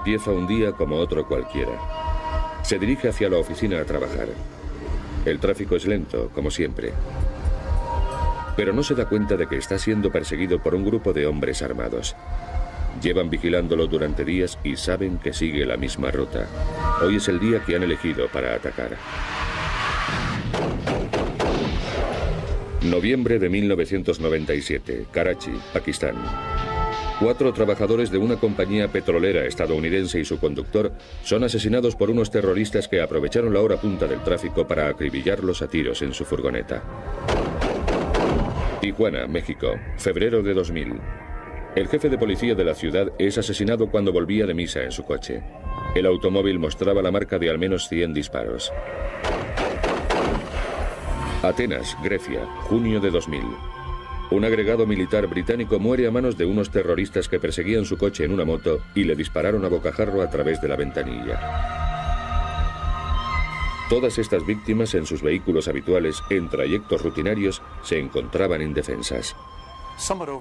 Empieza un día como otro cualquiera. Se dirige hacia la oficina a trabajar. El tráfico es lento, como siempre. Pero no se da cuenta de que está siendo perseguido por un grupo de hombres armados. Llevan vigilándolo durante días y saben que sigue la misma ruta. Hoy es el día que han elegido para atacar. Noviembre de 1997, Karachi, Pakistán. 4 trabajadores de una compañía petrolera estadounidense y su conductor son asesinados por unos terroristas que aprovecharon la hora punta del tráfico para acribillarlos a tiros en su furgoneta. Tijuana, México, febrero de 2000. El jefe de policía de la ciudad es asesinado cuando volvía de misa en su coche. El automóvil mostraba la marca de al menos 100 disparos. Atenas, Grecia, junio de 2000. Un agregado militar británico muere a manos de unos terroristas que perseguían su coche en una moto y le dispararon a bocajarro a través de la ventanilla. Todas estas víctimas en sus vehículos habituales, en trayectos rutinarios, se encontraban indefensas.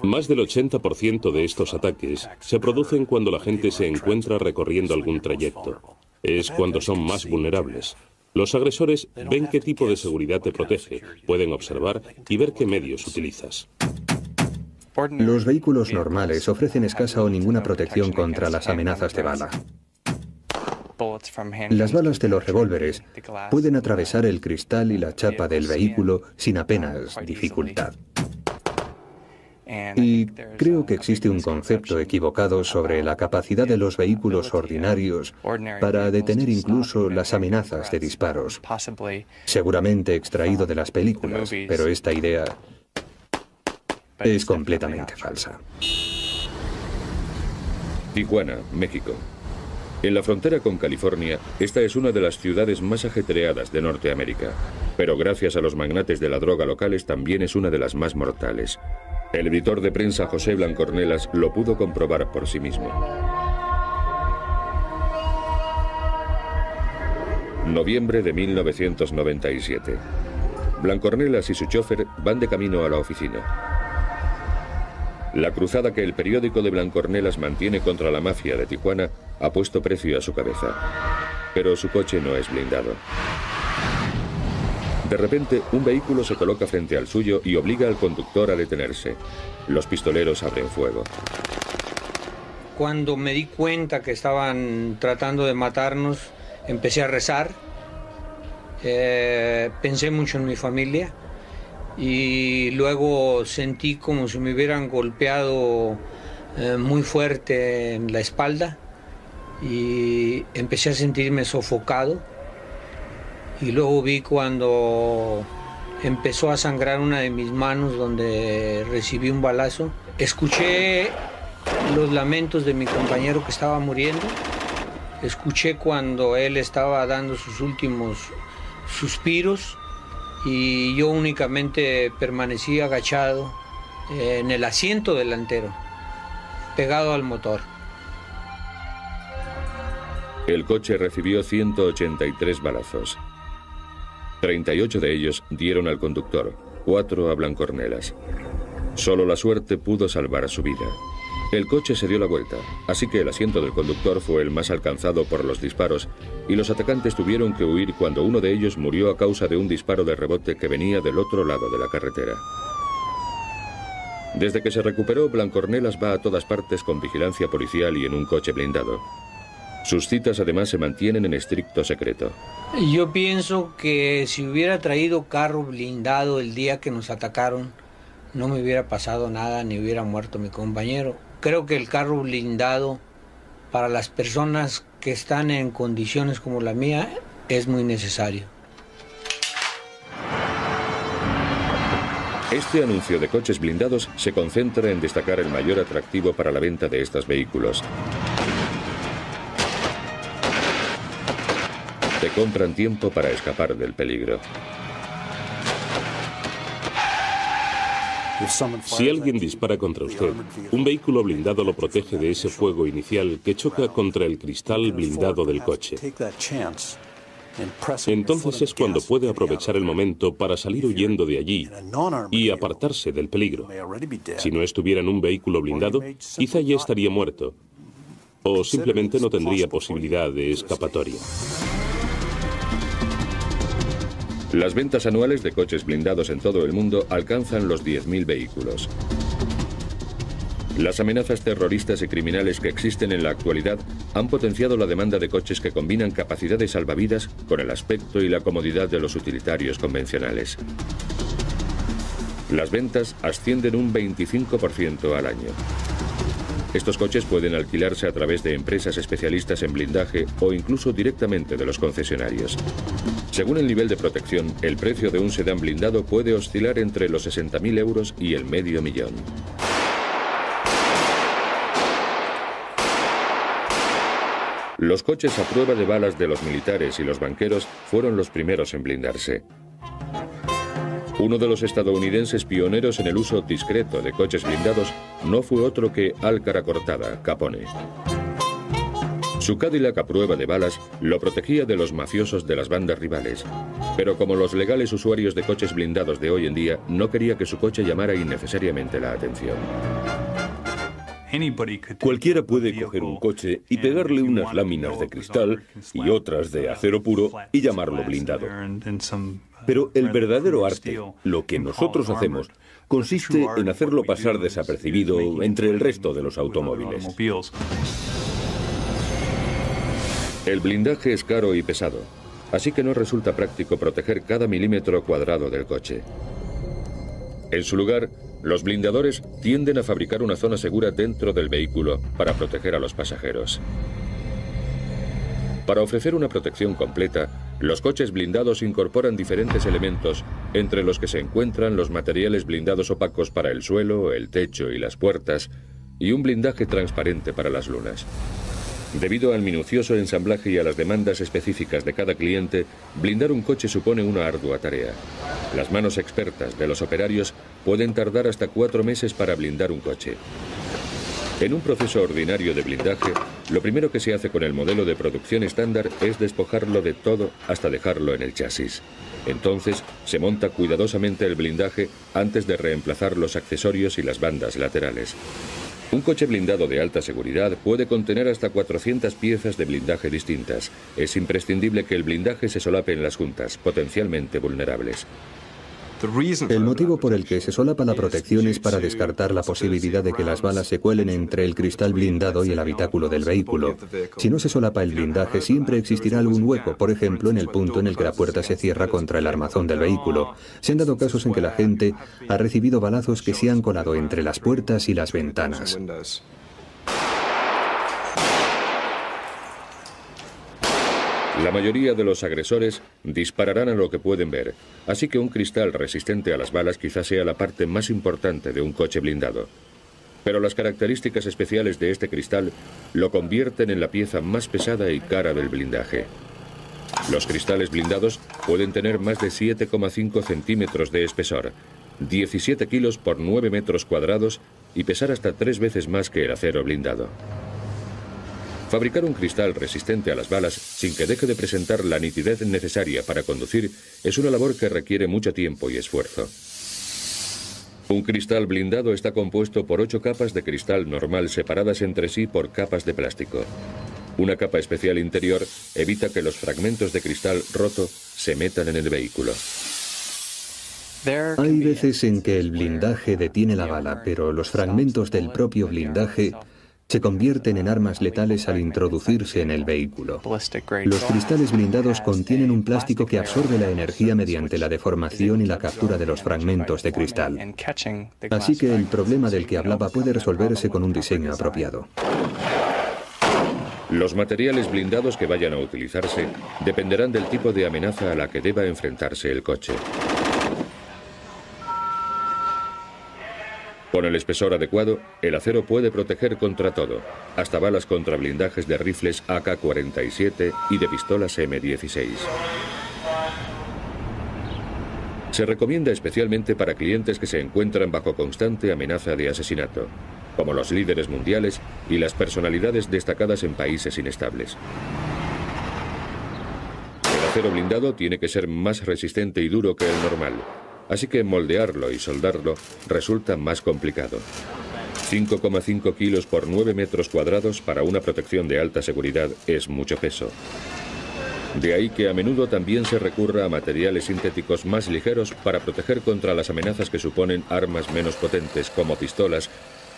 Más del 80% de estos ataques se producen cuando la gente se encuentra recorriendo algún trayecto. Es cuando son más vulnerables. Los agresores ven qué tipo de seguridad te protege, pueden observar y ver qué medios utilizas. Los vehículos normales ofrecen escasa o ninguna protección contra las amenazas de bala. Las balas de los revólveres pueden atravesar el cristal y la chapa del vehículo sin apenas dificultad. Y creo que existe un concepto equivocado sobre la capacidad de los vehículos ordinarios para detener incluso las amenazas de disparos. Seguramente extraído de las películas, pero esta idea es completamente falsa. Tijuana, México. En la frontera con California, esta es una de las ciudades más ajetreadas de Norteamérica, pero gracias a los magnates de la droga locales también es una de las más mortales. El editor de prensa José Blancornelas lo pudo comprobar por sí mismo. Noviembre de 1997. Blancornelas y su chofer van de camino a la oficina. La cruzada que el periódico de Blancornelas mantiene contra la mafia de Tijuana ha puesto precio a su cabeza. Pero su coche no es blindado. De repente, un vehículo se coloca frente al suyo y obliga al conductor a detenerse. Los pistoleros abren fuego. Cuando me di cuenta que estaban tratando de matarnos, empecé a rezar. Pensé mucho en mi familia y luego sentí como si me hubieran golpeado muy fuerte en la espalda y empecé a sentirme sofocado. Y luego vi cuando empezó a sangrar una de mis manos donde recibí un balazo. Escuché los lamentos de mi compañero que estaba muriendo. Escuché cuando él estaba dando sus últimos suspiros y yo únicamente permanecí agachado en el asiento delantero, pegado al motor. El coche recibió 183 balazos. 38 de ellos dieron al conductor, 4 a Blancornelas. Solo la suerte pudo salvar su vida. El coche se dio la vuelta, así que el asiento del conductor fue el más alcanzado por los disparos y los atacantes tuvieron que huir cuando uno de ellos murió a causa de un disparo de rebote que venía del otro lado de la carretera. Desde que se recuperó, Blancornelas va a todas partes con vigilancia policial y en un coche blindado. Sus citas además se mantienen en estricto secreto. Yo pienso que si hubiera traído carro blindado el día que nos atacaron, no me hubiera pasado nada ni hubiera muerto mi compañero. Creo que el carro blindado para las personas que están en condiciones como la mía es muy necesario. Este anuncio de coches blindados se concentra en destacar el mayor atractivo para la venta de estos vehículos. Te compran tiempo para escapar del peligro. Si alguien dispara contra usted, un vehículo blindado lo protege de ese fuego inicial que choca contra el cristal blindado del coche. Entonces es cuando puede aprovechar el momento para salir huyendo de allí y apartarse del peligro. Si no estuviera en un vehículo blindado, quizá ya estaría muerto. o simplemente no tendría posibilidad de escapatoria. Las ventas anuales de coches blindados en todo el mundo alcanzan los 10.000 vehículos. Las amenazas terroristas y criminales que existen en la actualidad han potenciado la demanda de coches que combinan capacidad de salvavidas con el aspecto y la comodidad de los utilitarios convencionales. Las ventas ascienden un 25% al año. Estos coches pueden alquilarse a través de empresas especialistas en blindaje o incluso directamente de los concesionarios. Según el nivel de protección, el precio de un sedán blindado puede oscilar entre los 60.000 euros y el $500.000. Los coches a prueba de balas de los militares y los banqueros fueron los primeros en blindarse. Uno de los estadounidenses pioneros en el uso discreto de coches blindados no fue otro que Álcara Cortada, Capone. Su Cadillac a prueba de balas lo protegía de los mafiosos de las bandas rivales, pero como los legales usuarios de coches blindados de hoy en día, no quería que su coche llamara innecesariamente la atención. Cualquiera puede coger un coche y pegarle unas láminas de cristal y otras de acero puro y llamarlo blindado. Pero el verdadero arte, lo que nosotros hacemos, consiste en hacerlo pasar desapercibido entre el resto de los automóviles. El blindaje es caro y pesado, así que no resulta práctico proteger cada milímetro cuadrado del coche. En su lugar, los blindadores tienden a fabricar una zona segura dentro del vehículo para proteger a los pasajeros. Para ofrecer una protección completa, los coches blindados incorporan diferentes elementos, entre los que se encuentran los materiales blindados opacos para el suelo, el techo y las puertas, y un blindaje transparente para las lunas. Debido al minucioso ensamblaje y a las demandas específicas de cada cliente, blindar un coche supone una ardua tarea. Las manos expertas de los operarios pueden tardar hasta 4 meses para blindar un coche. En un proceso ordinario de blindaje, lo primero que se hace con el modelo de producción estándar es despojarlo de todo hasta dejarlo en el chasis. Entonces, se monta cuidadosamente el blindaje antes de reemplazar los accesorios y las bandas laterales. Un coche blindado de alta seguridad puede contener hasta 400 piezas de blindaje distintas. Es imprescindible que el blindaje se solape en las juntas, potencialmente vulnerables. El motivo por el que se solapa la protección es para descartar la posibilidad de que las balas se cuelen entre el cristal blindado y el habitáculo del vehículo. Si no se solapa el blindaje, siempre existirá algún hueco, por ejemplo, en el punto en el que la puerta se cierra contra el armazón del vehículo. Se han dado casos en que la gente ha recibido balazos que se han colado entre las puertas y las ventanas. La mayoría de los agresores dispararán a lo que pueden ver, así que un cristal resistente a las balas quizás sea la parte más importante de un coche blindado. Pero las características especiales de este cristal lo convierten en la pieza más pesada y cara del blindaje. Los cristales blindados pueden tener más de 7,5 centímetros de espesor, 17 kilos por 9 metros cuadrados y pesar hasta 3 veces más que el acero blindado. Fabricar un cristal resistente a las balas sin que deje de presentar la nitidez necesaria para conducir es una labor que requiere mucho tiempo y esfuerzo. Un cristal blindado está compuesto por 8 capas de cristal normal separadas entre sí por capas de plástico. Una capa especial interior evita que los fragmentos de cristal roto se metan en el vehículo. Hay veces en que el blindaje detiene la bala, pero los fragmentos del propio blindaje se convierten en armas letales al introducirse en el vehículo. Los cristales blindados contienen un plástico que absorbe la energía mediante la deformación y la captura de los fragmentos de cristal. Así que el problema del que hablaba puede resolverse con un diseño apropiado. Los materiales blindados que vayan a utilizarse dependerán del tipo de amenaza a la que deba enfrentarse el coche. Con el espesor adecuado, el acero puede proteger contra todo, hasta balas contra blindajes de rifles AK-47 y de pistolas M16. Se recomienda especialmente para clientes que se encuentran bajo constante amenaza de asesinato, como los líderes mundiales y las personalidades destacadas en países inestables. El acero blindado tiene que ser más resistente y duro que el normal, así que moldearlo y soldarlo resulta más complicado. 5,5 kilos por 9 metros cuadrados para una protección de alta seguridad es mucho peso. De ahí que a menudo también se recurra a materiales sintéticos más ligeros para proteger contra las amenazas que suponen armas menos potentes como pistolas,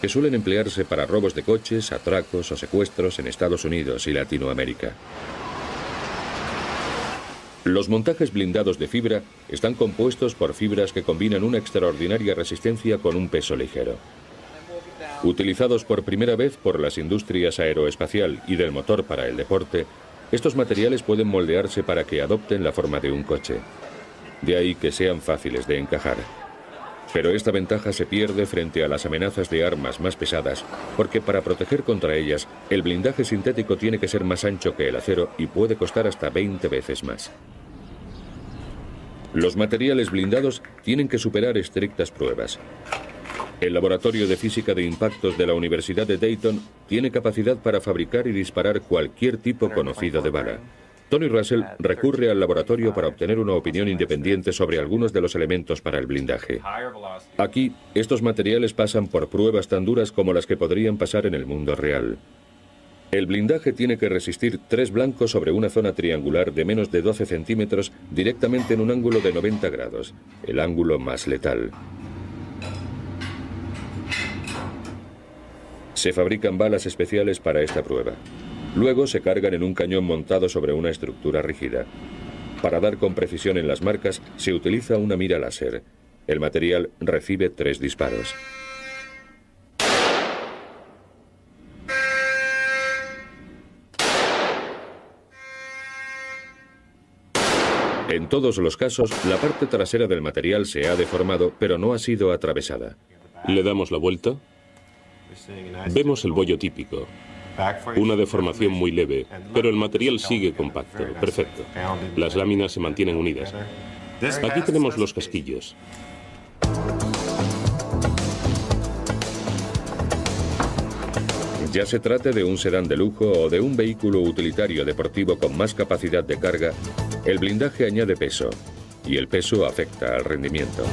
que suelen emplearse para robos de coches, atracos o secuestros en Estados Unidos y Latinoamérica. Los montajes blindados de fibra están compuestos por fibras que combinan una extraordinaria resistencia con un peso ligero. Utilizados por primera vez por las industrias aeroespacial y del motor para el deporte, estos materiales pueden moldearse para que adopten la forma de un coche. De ahí que sean fáciles de encajar. Pero esta ventaja se pierde frente a las amenazas de armas más pesadas, porque para proteger contra ellas, el blindaje sintético tiene que ser más ancho que el acero y puede costar hasta 20 veces más. Los materiales blindados tienen que superar estrictas pruebas. El Laboratorio de Física de Impactos de la Universidad de Dayton tiene capacidad para fabricar y disparar cualquier tipo conocido de bala. Tony Russell recurre al laboratorio para obtener una opinión independiente sobre algunos de los elementos para el blindaje. Aquí, estos materiales pasan por pruebas tan duras como las que podrían pasar en el mundo real. El blindaje tiene que resistir 3 blancos sobre una zona triangular de menos de 12 centímetros directamente en un ángulo de 90 grados, el ángulo más letal. Se fabrican balas especiales para esta prueba. Luego se cargan en un cañón montado sobre una estructura rígida. Para dar con precisión en las marcas, se utiliza una mira láser. El material recibe 3 disparos. En todos los casos, la parte trasera del material se ha deformado, pero no ha sido atravesada. Le damos la vuelta. Vemos el bollo típico. Una deformación muy leve, pero el material sigue compacto. Perfecto. Las láminas se mantienen unidas. Aquí tenemos los casquillos. Ya se trate de un sedán de lujo o de un vehículo utilitario deportivo con más capacidad de carga, el blindaje añade peso, y el peso afecta al rendimiento.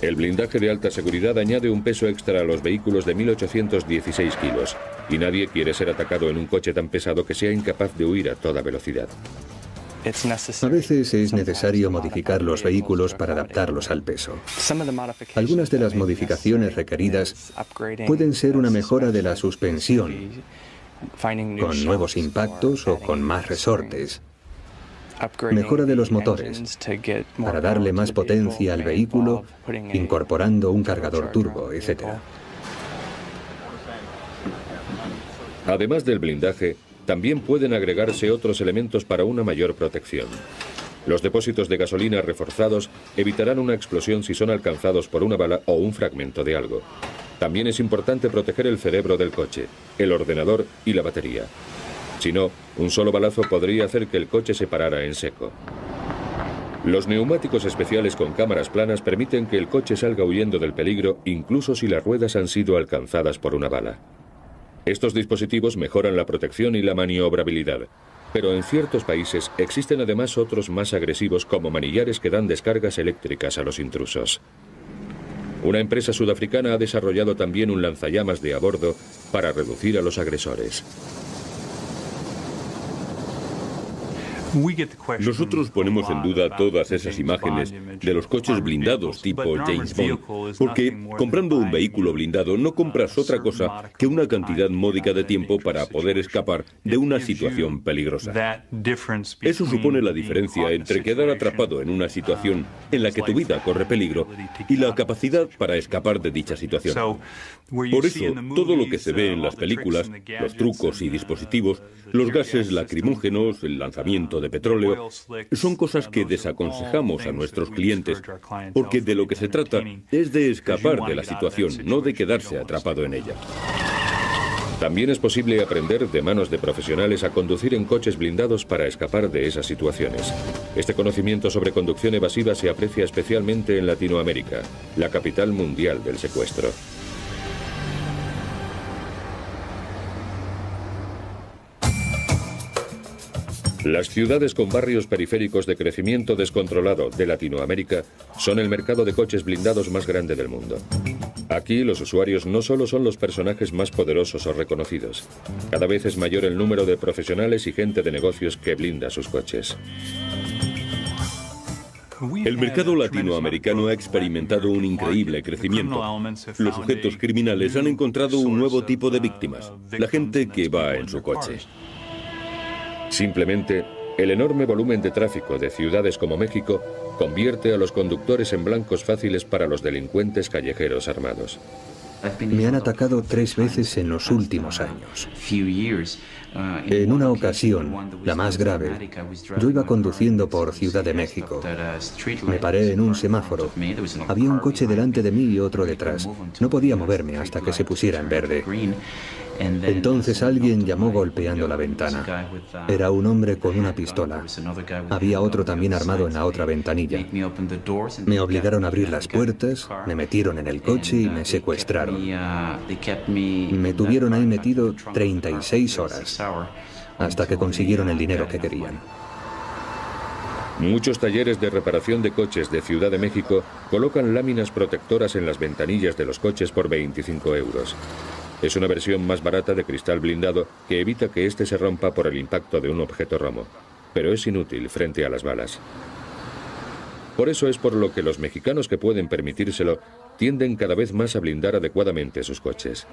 El blindaje de alta seguridad añade un peso extra a los vehículos de 1816 kilos, y nadie quiere ser atacado en un coche tan pesado que sea incapaz de huir a toda velocidad. A veces es necesario modificar los vehículos para adaptarlos al peso. Algunas de las modificaciones requeridas pueden ser una mejora de la suspensión, con nuevos impactos o con más resortes. Mejora de los motores, para darle más potencia al vehículo, incorporando un cargador turbo, etc. Además del blindaje, también pueden agregarse otros elementos para una mayor protección. Los depósitos de gasolina reforzados evitarán una explosión si son alcanzados por una bala o un fragmento de algo. También es importante proteger el cerebro del coche, el ordenador y la batería. Si no, un solo balazo podría hacer que el coche se parara en seco. Los neumáticos especiales con cámaras planas permiten que el coche salga huyendo del peligro incluso si las ruedas han sido alcanzadas por una bala. Estos dispositivos mejoran la protección y la maniobrabilidad, pero en ciertos países existen además otros más agresivos como manillares que dan descargas eléctricas a los intrusos. Una empresa sudafricana ha desarrollado también un lanzallamas de a bordo para reducir a los agresores. Nosotros ponemos en duda todas esas imágenes de los coches blindados tipo James Bond, porque comprando un vehículo blindado no compras otra cosa que una cantidad módica de tiempo para poder escapar de una situación peligrosa. Eso supone la diferencia entre quedar atrapado en una situación en la que tu vida corre peligro y la capacidad para escapar de dicha situación. Por eso, todo lo que se ve en las películas, los trucos y dispositivos, los gases lacrimógenos, el lanzamiento de petróleo, son cosas que desaconsejamos a nuestros clientes, porque de lo que se trata es de escapar de la situación, no de quedarse atrapado en ella. También es posible aprender de manos de profesionales a conducir en coches blindados para escapar de esas situaciones. Este conocimiento sobre conducción evasiva se aprecia especialmente en Latinoamérica, la capital mundial del secuestro. Las ciudades con barrios periféricos de crecimiento descontrolado de Latinoamérica son el mercado de coches blindados más grande del mundo. Aquí los usuarios no solo son los personajes más poderosos o reconocidos, cada vez es mayor el número de profesionales y gente de negocios que blinda sus coches. El mercado latinoamericano ha experimentado un increíble crecimiento. Los sujetos criminales han encontrado un nuevo tipo de víctimas, la gente que va en su coche. Simplemente, el enorme volumen de tráfico de ciudades como México convierte a los conductores en blancos fáciles para los delincuentes callejeros armados. Me han atacado 3 veces en los últimos años. En una ocasión, la más grave, yo iba conduciendo por Ciudad de México. Me paré en un semáforo. Había un coche delante de mí y otro detrás. No podía moverme hasta que se pusiera en verde. Entonces alguien llamó golpeando la ventana. Era un hombre con una pistola. Había otro también armado en la otra ventanilla. Me obligaron a abrir las puertas, me metieron en el coche y me secuestraron. Me tuvieron ahí metido 36 horas, hasta que consiguieron el dinero que querían. Muchos talleres de reparación de coches de Ciudad de México colocan láminas protectoras en las ventanillas de los coches por 25 euros. Es una versión más barata de cristal blindado que evita que éste se rompa por el impacto de un objeto romo, pero es inútil frente a las balas. Por eso es por lo que los mexicanos que pueden permitírselo tienden cada vez más a blindar adecuadamente sus coches.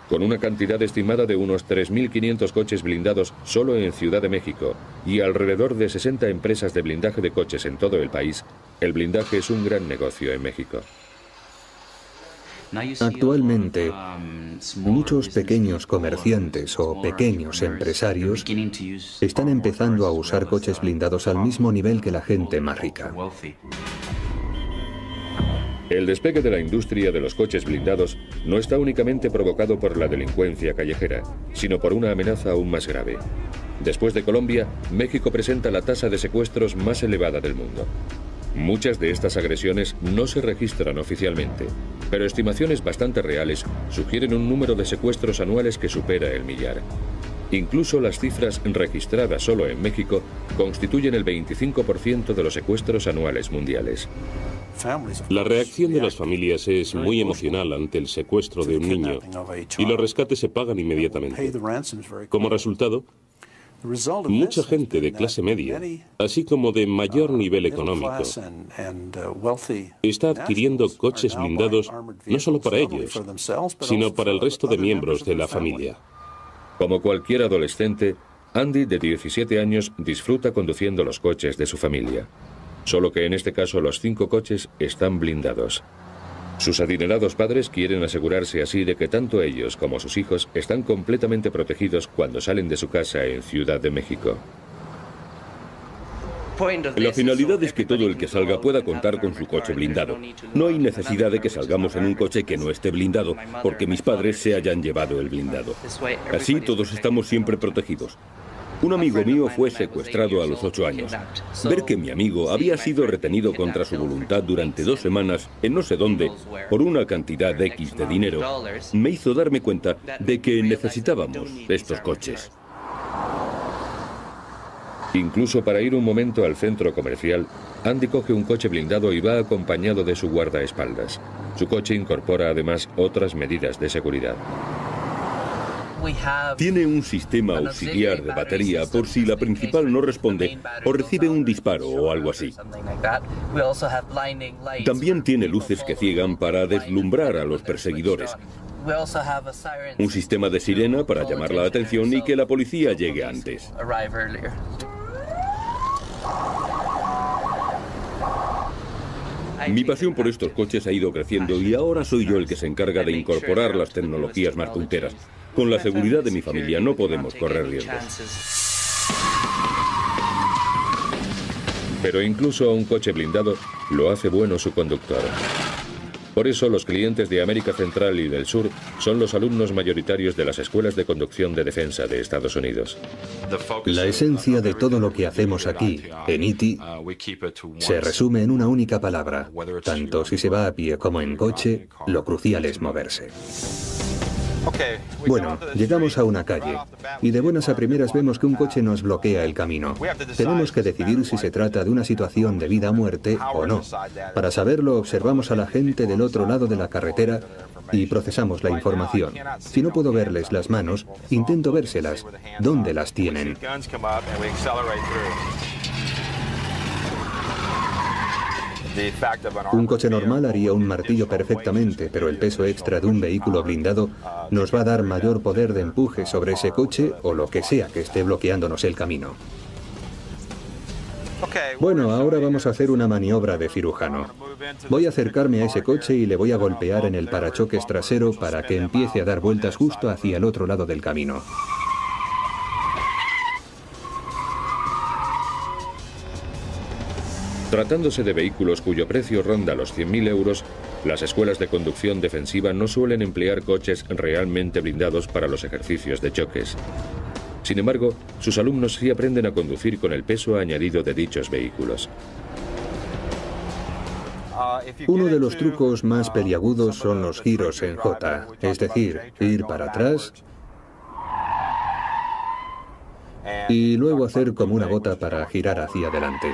Con una cantidad estimada de unos 3.500 coches blindados solo en Ciudad de México y alrededor de 60 empresas de blindaje de coches en todo el país, el blindaje es un gran negocio en México. Actualmente, muchos pequeños comerciantes o pequeños empresarios están empezando a usar coches blindados al mismo nivel que la gente más rica. El despegue de la industria de los coches blindados no está únicamente provocado por la delincuencia callejera, sino por una amenaza aún más grave. Después de Colombia, México presenta la tasa de secuestros más elevada del mundo. Muchas de estas agresiones no se registran oficialmente, pero estimaciones bastante reales sugieren un número de secuestros anuales que supera el millar. Incluso las cifras registradas solo en México constituyen el 25% de los secuestros anuales mundiales. La reacción de las familias es muy emocional ante el secuestro de un niño y los rescates se pagan inmediatamente. Como resultado, mucha gente de clase media, así como de mayor nivel económico, está adquiriendo coches blindados no solo para ellos, sino para el resto de miembros de la familia. Como cualquier adolescente, Andy, de 17 años, disfruta conduciendo los coches de su familia. Solo que en este caso los 5 coches están blindados. Sus adinerados padres quieren asegurarse así de que tanto ellos como sus hijos están completamente protegidos cuando salen de su casa en Ciudad de México. La finalidad es que todo el que salga pueda contar con su coche blindado. No hay necesidad de que salgamos en un coche que no esté blindado, porque mis padres se hayan llevado el blindado. Así todos estamos siempre protegidos. Un amigo mío fue secuestrado a los 8 años. Ver que mi amigo había sido retenido contra su voluntad durante 2 semanas en no sé dónde por una cantidad X de dinero me hizo darme cuenta de que necesitábamos estos coches. Incluso para ir un momento al centro comercial, Andy coge un coche blindado y va acompañado de su guardaespaldas. Su coche incorpora además otras medidas de seguridad. Tiene un sistema auxiliar de batería por si la principal no responde o recibe un disparo o algo así. También tiene luces que ciegan para deslumbrar a los perseguidores. Un sistema de sirena para llamar la atención y que la policía llegue antes. Mi pasión por estos coches ha ido creciendo y ahora soy yo el que se encarga de incorporar las tecnologías más punteras. Con la seguridad de mi familia no podemos correr riesgos. Pero incluso a un coche blindado lo hace bueno su conductor. Por eso los clientes de América Central y del Sur son los alumnos mayoritarios de las escuelas de conducción de defensa de Estados Unidos. La esencia de todo lo que hacemos aquí, en ITI, se resume en una única palabra. Tanto si se va a pie como en coche, lo crucial es moverse. Bueno, llegamos a una calle y de buenas a primeras vemos que un coche nos bloquea el camino. Tenemos que decidir si se trata de una situación de vida o muerte o no. Para saberlo, observamos a la gente del otro lado de la carretera y procesamos la información. Si no puedo verles las manos, intento vérselas. ¿Dónde las tienen? Un coche normal haría un martillo perfectamente, pero el peso extra de un vehículo blindado nos va a dar mayor poder de empuje sobre ese coche o lo que sea que esté bloqueándonos el camino. Bueno, ahora vamos a hacer una maniobra de cirujano. Voy a acercarme a ese coche y le voy a golpear en el parachoques trasero para que empiece a dar vueltas justo hacia el otro lado del camino. Tratándose de vehículos cuyo precio ronda los 100.000 euros, las escuelas de conducción defensiva no suelen emplear coches realmente blindados para los ejercicios de choques. Sin embargo, sus alumnos sí aprenden a conducir con el peso añadido de dichos vehículos. Uno de los trucos más peliagudos son los giros en J, es decir, ir para atrás y luego hacer como una bota para girar hacia adelante.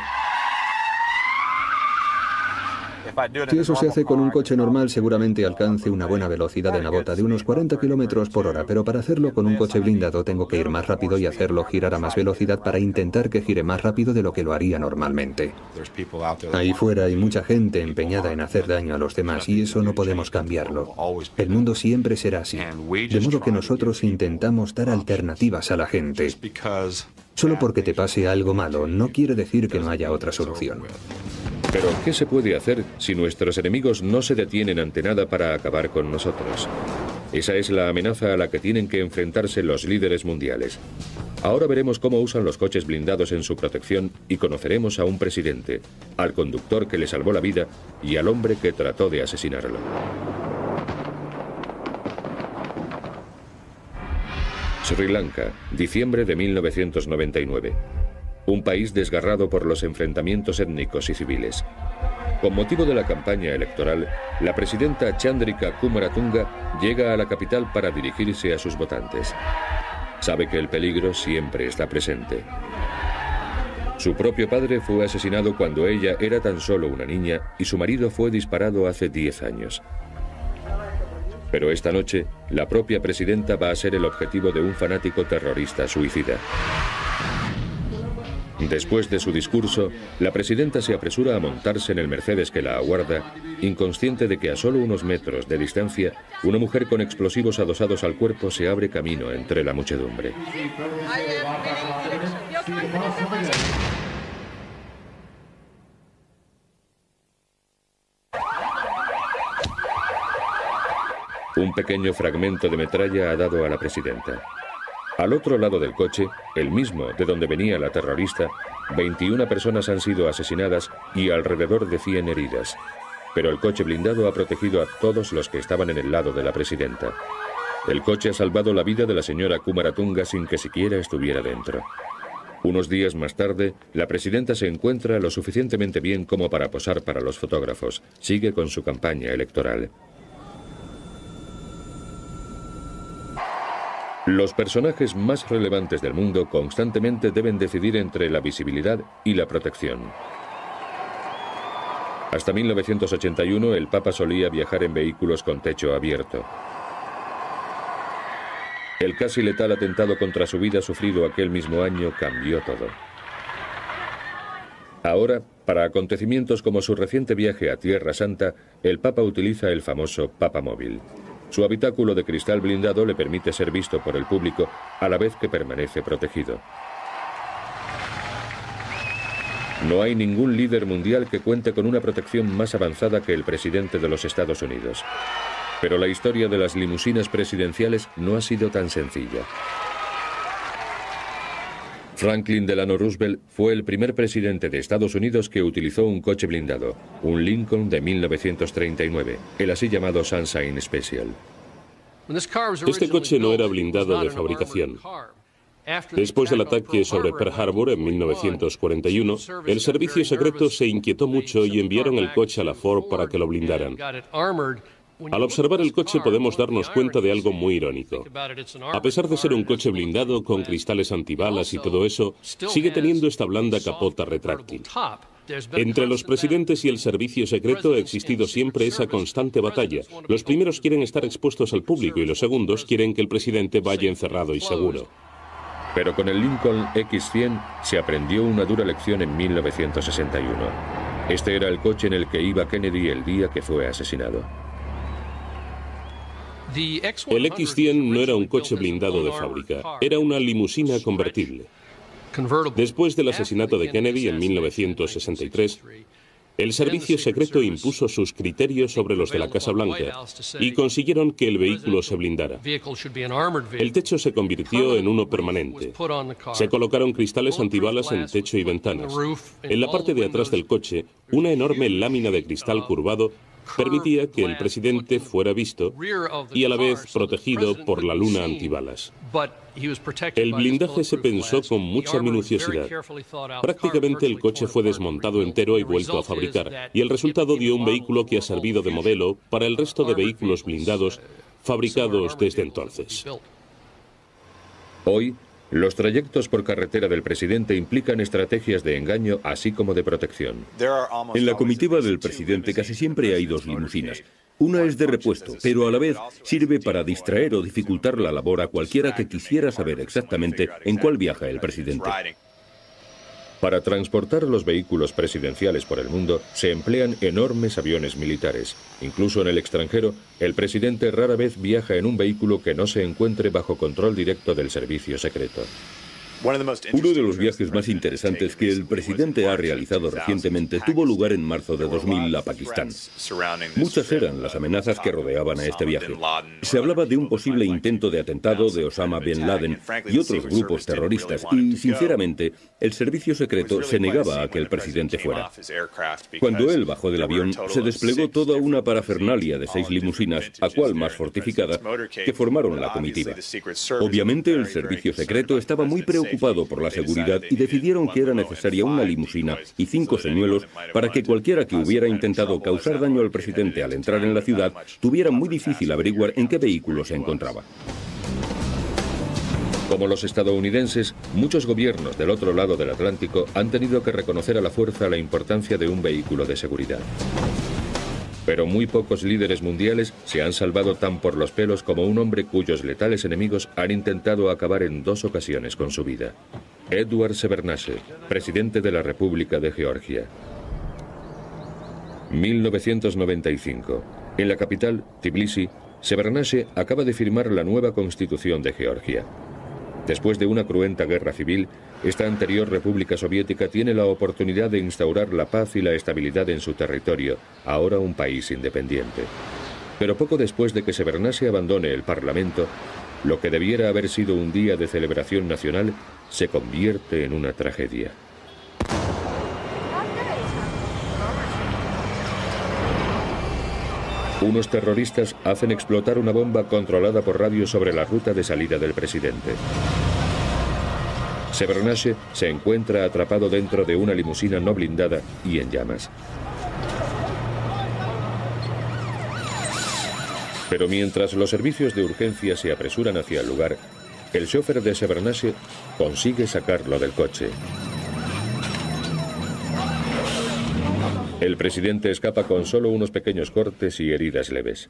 Si eso se hace con un coche normal, seguramente alcance una buena velocidad en la bota de unos 40 kilómetros por hora, pero para hacerlo con un coche blindado tengo que ir más rápido y hacerlo girar a más velocidad para intentar que gire más rápido de lo que lo haría normalmente. Ahí fuera hay mucha gente empeñada en hacer daño a los demás y eso no podemos cambiarlo. El mundo siempre será así, de modo que nosotros intentamos dar alternativas a la gente. Solo porque te pase algo malo no quiere decir que no haya otra solución. Pero, ¿qué se puede hacer si nuestros enemigos no se detienen ante nada para acabar con nosotros? Esa es la amenaza a la que tienen que enfrentarse los líderes mundiales. Ahora veremos cómo usan los coches blindados en su protección y conoceremos a un presidente, al conductor que le salvó la vida y al hombre que trató de asesinarlo. Sri Lanka, diciembre de 1999. Un país desgarrado por los enfrentamientos étnicos y civiles. Con motivo de la campaña electoral, la presidenta Chandrika Kumaratunga llega a la capital para dirigirse a sus votantes. Sabe que el peligro siempre está presente. Su propio padre fue asesinado cuando ella era tan solo una niña y su marido fue disparado hace 10 años. Pero esta noche, la propia presidenta va a ser el objetivo de un fanático terrorista suicida. Después de su discurso, la presidenta se apresura a montarse en el Mercedes que la aguarda, inconsciente de que a solo unos metros de distancia, una mujer con explosivos adosados al cuerpo se abre camino entre la muchedumbre. Un pequeño fragmento de metralla ha dado a la presidenta. Al otro lado del coche, el mismo de donde venía la terrorista, 21 personas han sido asesinadas y alrededor de 100 heridas. Pero el coche blindado ha protegido a todos los que estaban en el lado de la presidenta. El coche ha salvado la vida de la señora Kumaratunga sin que siquiera estuviera dentro. Unos días más tarde, la presidenta se encuentra lo suficientemente bien como para posar para los fotógrafos. Sigue con su campaña electoral. Los personajes más relevantes del mundo constantemente deben decidir entre la visibilidad y la protección. Hasta 1981 el Papa solía viajar en vehículos con techo abierto. El casi letal atentado contra su vida sufrido aquel mismo año cambió todo. Ahora, para acontecimientos como su reciente viaje a Tierra Santa, el Papa utiliza el famoso Papamóvil. Su habitáculo de cristal blindado le permite ser visto por el público a la vez que permanece protegido. No hay ningún líder mundial que cuente con una protección más avanzada que el presidente de los Estados Unidos. Pero la historia de las limusinas presidenciales no ha sido tan sencilla. Franklin Delano Roosevelt fue el primer presidente de Estados Unidos que utilizó un coche blindado, un Lincoln de 1939, el así llamado Sunshine Special. Este coche no era blindado de fabricación. Después del ataque sobre Pearl Harbor en 1941, el servicio secreto se inquietó mucho y enviaron el coche a la Ford para que lo blindaran. Al observar el coche podemos darnos cuenta de algo muy irónico. A pesar de ser un coche blindado con cristales antibalas y todo eso, sigue teniendo esta blanda capota retráctil. Entre los presidentes y el servicio secreto ha existido siempre esa constante batalla. Los primeros quieren estar expuestos al público y los segundos quieren que el presidente vaya encerrado y seguro. Pero con el Lincoln X100 se aprendió una dura lección en 1961. Este era el coche en el que iba Kennedy el día que fue asesinado. El X100 no era un coche blindado de fábrica, era una limusina convertible. Después del asesinato de Kennedy en 1963, el servicio secreto impuso sus criterios sobre los de la Casa Blanca y consiguieron que el vehículo se blindara. El techo se convirtió en uno permanente. Se colocaron cristales antibalas en techo y ventanas. En la parte de atrás del coche, una enorme lámina de cristal curvado permitía que el presidente fuera visto y a la vez protegido por la luna antibalas. El blindaje se pensó con mucha minuciosidad. Prácticamente el coche fue desmontado entero y vuelto a fabricar, y el resultado dio un vehículo que ha servido de modelo para el resto de vehículos blindados fabricados desde entonces. Hoy, los trayectos por carretera del presidente implican estrategias de engaño así como de protección. En la comitiva del presidente casi siempre hay dos limusinas. Una es de repuesto, pero a la vez sirve para distraer o dificultar la labor a cualquiera que quisiera saber exactamente en cuál viaja el presidente. Para transportar los vehículos presidenciales por el mundo se emplean enormes aviones militares. Incluso en el extranjero, el presidente rara vez viaja en un vehículo que no se encuentre bajo control directo del servicio secreto. Uno de los viajes más interesantes que el presidente ha realizado recientemente tuvo lugar en marzo de 2000 a Pakistán. Muchas eran las amenazas que rodeaban a este viaje. Se hablaba de un posible intento de atentado de Osama Bin Laden y otros grupos terroristas y, sinceramente, el servicio secreto se negaba a que el presidente fuera. Cuando él bajó del avión, se desplegó toda una parafernalia de 6 limusinas, a cual más fortificada, que formaron la comitiva. Obviamente, el servicio secreto estaba muy preocupado por la seguridad y decidieron que era necesaria una limusina y 5 señuelos para que cualquiera que hubiera intentado causar daño al presidente al entrar en la ciudad tuviera muy difícil averiguar en qué vehículo se encontraba. Como los estadounidenses, muchos gobiernos del otro lado del Atlántico han tenido que reconocer a la fuerza la importancia de un vehículo de seguridad. Pero muy pocos líderes mundiales se han salvado tan por los pelos como un hombre cuyos letales enemigos han intentado acabar en 2 ocasiones con su vida. Edward Shevardnadze, presidente de la República de Georgia. 1995. En la capital, Tbilisi, Shevardnadze acaba de firmar la nueva constitución de Georgia. Después de una cruenta guerra civil, esta anterior República Soviética tiene la oportunidad de instaurar la paz y la estabilidad en su territorio, ahora un país independiente. Pero poco después de que Shevardnadze abandone el Parlamento, lo que debiera haber sido un día de celebración nacional se convierte en una tragedia. Unos terroristas hacen explotar una bomba controlada por radio sobre la ruta de salida del presidente. Shevardnadze se encuentra atrapado dentro de una limusina no blindada y en llamas. Pero mientras los servicios de urgencia se apresuran hacia el lugar, el chofer de Shevardnadze consigue sacarlo del coche. El presidente escapa con solo unos pequeños cortes y heridas leves.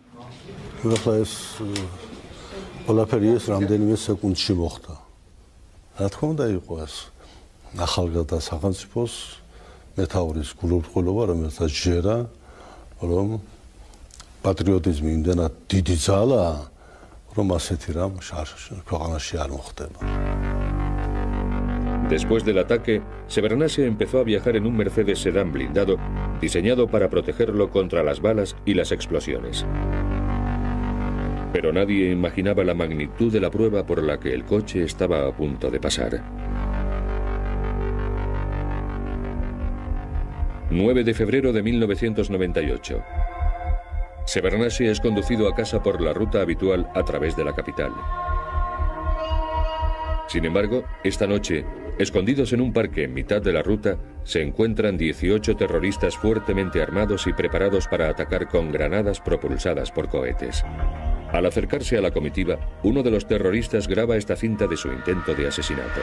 Después del ataque, Shevardnadze empezó a viajar en un Mercedes sedán blindado, diseñado para protegerlo contra las balas y las explosiones. Pero nadie imaginaba la magnitud de la prueba por la que el coche estaba a punto de pasar. 9 de febrero de 1998. Shevardnadze es conducido a casa por la ruta habitual a través de la capital. Sin embargo, esta noche, Escondidos en un parque en mitad de la ruta, se encuentran 18 terroristas fuertemente armados y preparados para atacar con granadas propulsadas por cohetes. Al acercarse a la comitiva, uno de los terroristas graba esta cinta de su intento de asesinato.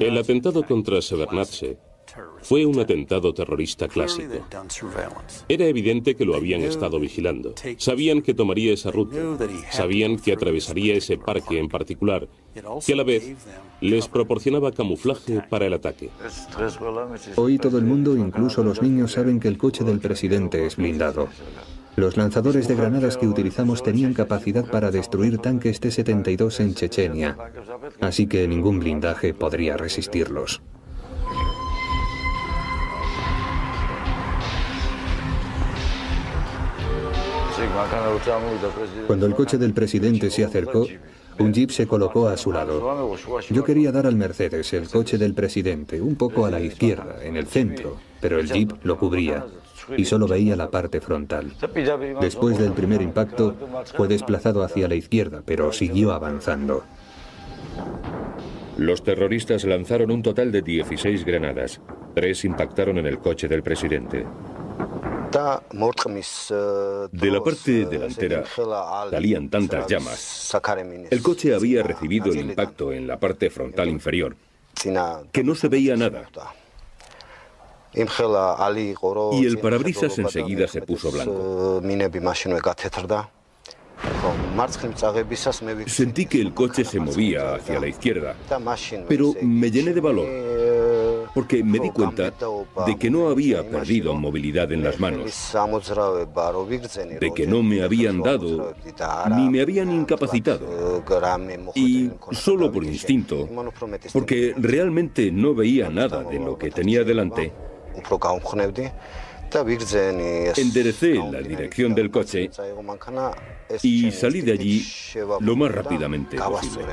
El atentado contra Shevardnadze fue un atentado terrorista clásico. Era evidente que lo habían estado vigilando. Sabían que tomaría esa ruta. Sabían que atravesaría ese parque en particular, que a la vez les proporcionaba camuflaje para el ataque. Hoy todo el mundo, incluso los niños, saben que el coche del presidente es blindado. Los lanzadores de granadas que utilizamos tenían capacidad para destruir tanques T-72 en Chechenia, así que ningún blindaje podría resistirlos. Cuando el coche del presidente se acercó, un jeep se colocó a su lado. Yo quería dar al Mercedes, el coche del presidente, un poco a la izquierda, en el centro, pero el jeep lo cubría y solo veía la parte frontal. Después del primer impacto, fue desplazado hacia la izquierda, pero siguió avanzando. Los terroristas lanzaron un total de 16 granadas. 3 impactaron en el coche del presidente. De la parte delantera salían tantas llamas. El coche había recibido el impacto en la parte frontal inferior, que no se veía nada. Y el parabrisas enseguida se puso blanco. Sentí que el coche se movía hacia la izquierda, pero me llené de valor, porque me di cuenta de que no había perdido movilidad en las manos, de que no me habían dado ni me habían incapacitado, y solo por instinto, porque realmente no veía nada de lo que tenía delante, enderecé la dirección del coche y salí de allí lo más rápidamente posible.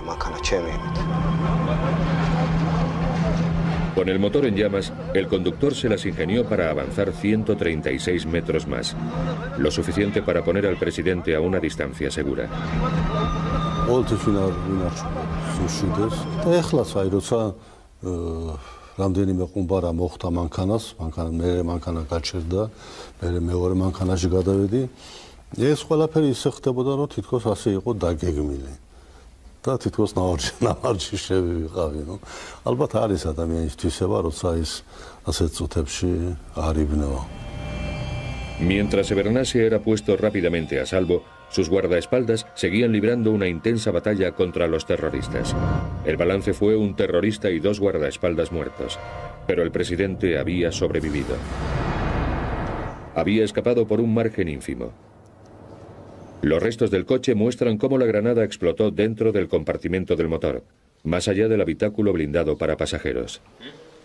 Con el motor en llamas, el conductor se las ingenió para avanzar 136 metros más, lo suficiente para poner al presidente a una distancia segura. რამდენიმე ყუმბარა მოხდა მანქანა გაჩერდა, მე მეორე მანქანაში გადავედი. ეს ყველაფერი ისე ხდებოდა, რომ თითქოს ასე იყო დაგეგმილი. და თითქოს ნავარჯი შევიყავი, ნუ. ალბათ არის ადამიანის თვისება, როცა ის ასეთ წუთებში არ იბნევა. Mientras Shevardnadze era puesto rápidamente a salvo, sus guardaespaldas seguían librando una intensa batalla contra los terroristas. El balance fue un terrorista y 2 guardaespaldas muertos, pero el presidente había sobrevivido. Había escapado por un margen ínfimo. Los restos del coche muestran cómo la granada explotó dentro del compartimento del motor, más allá del habitáculo blindado para pasajeros.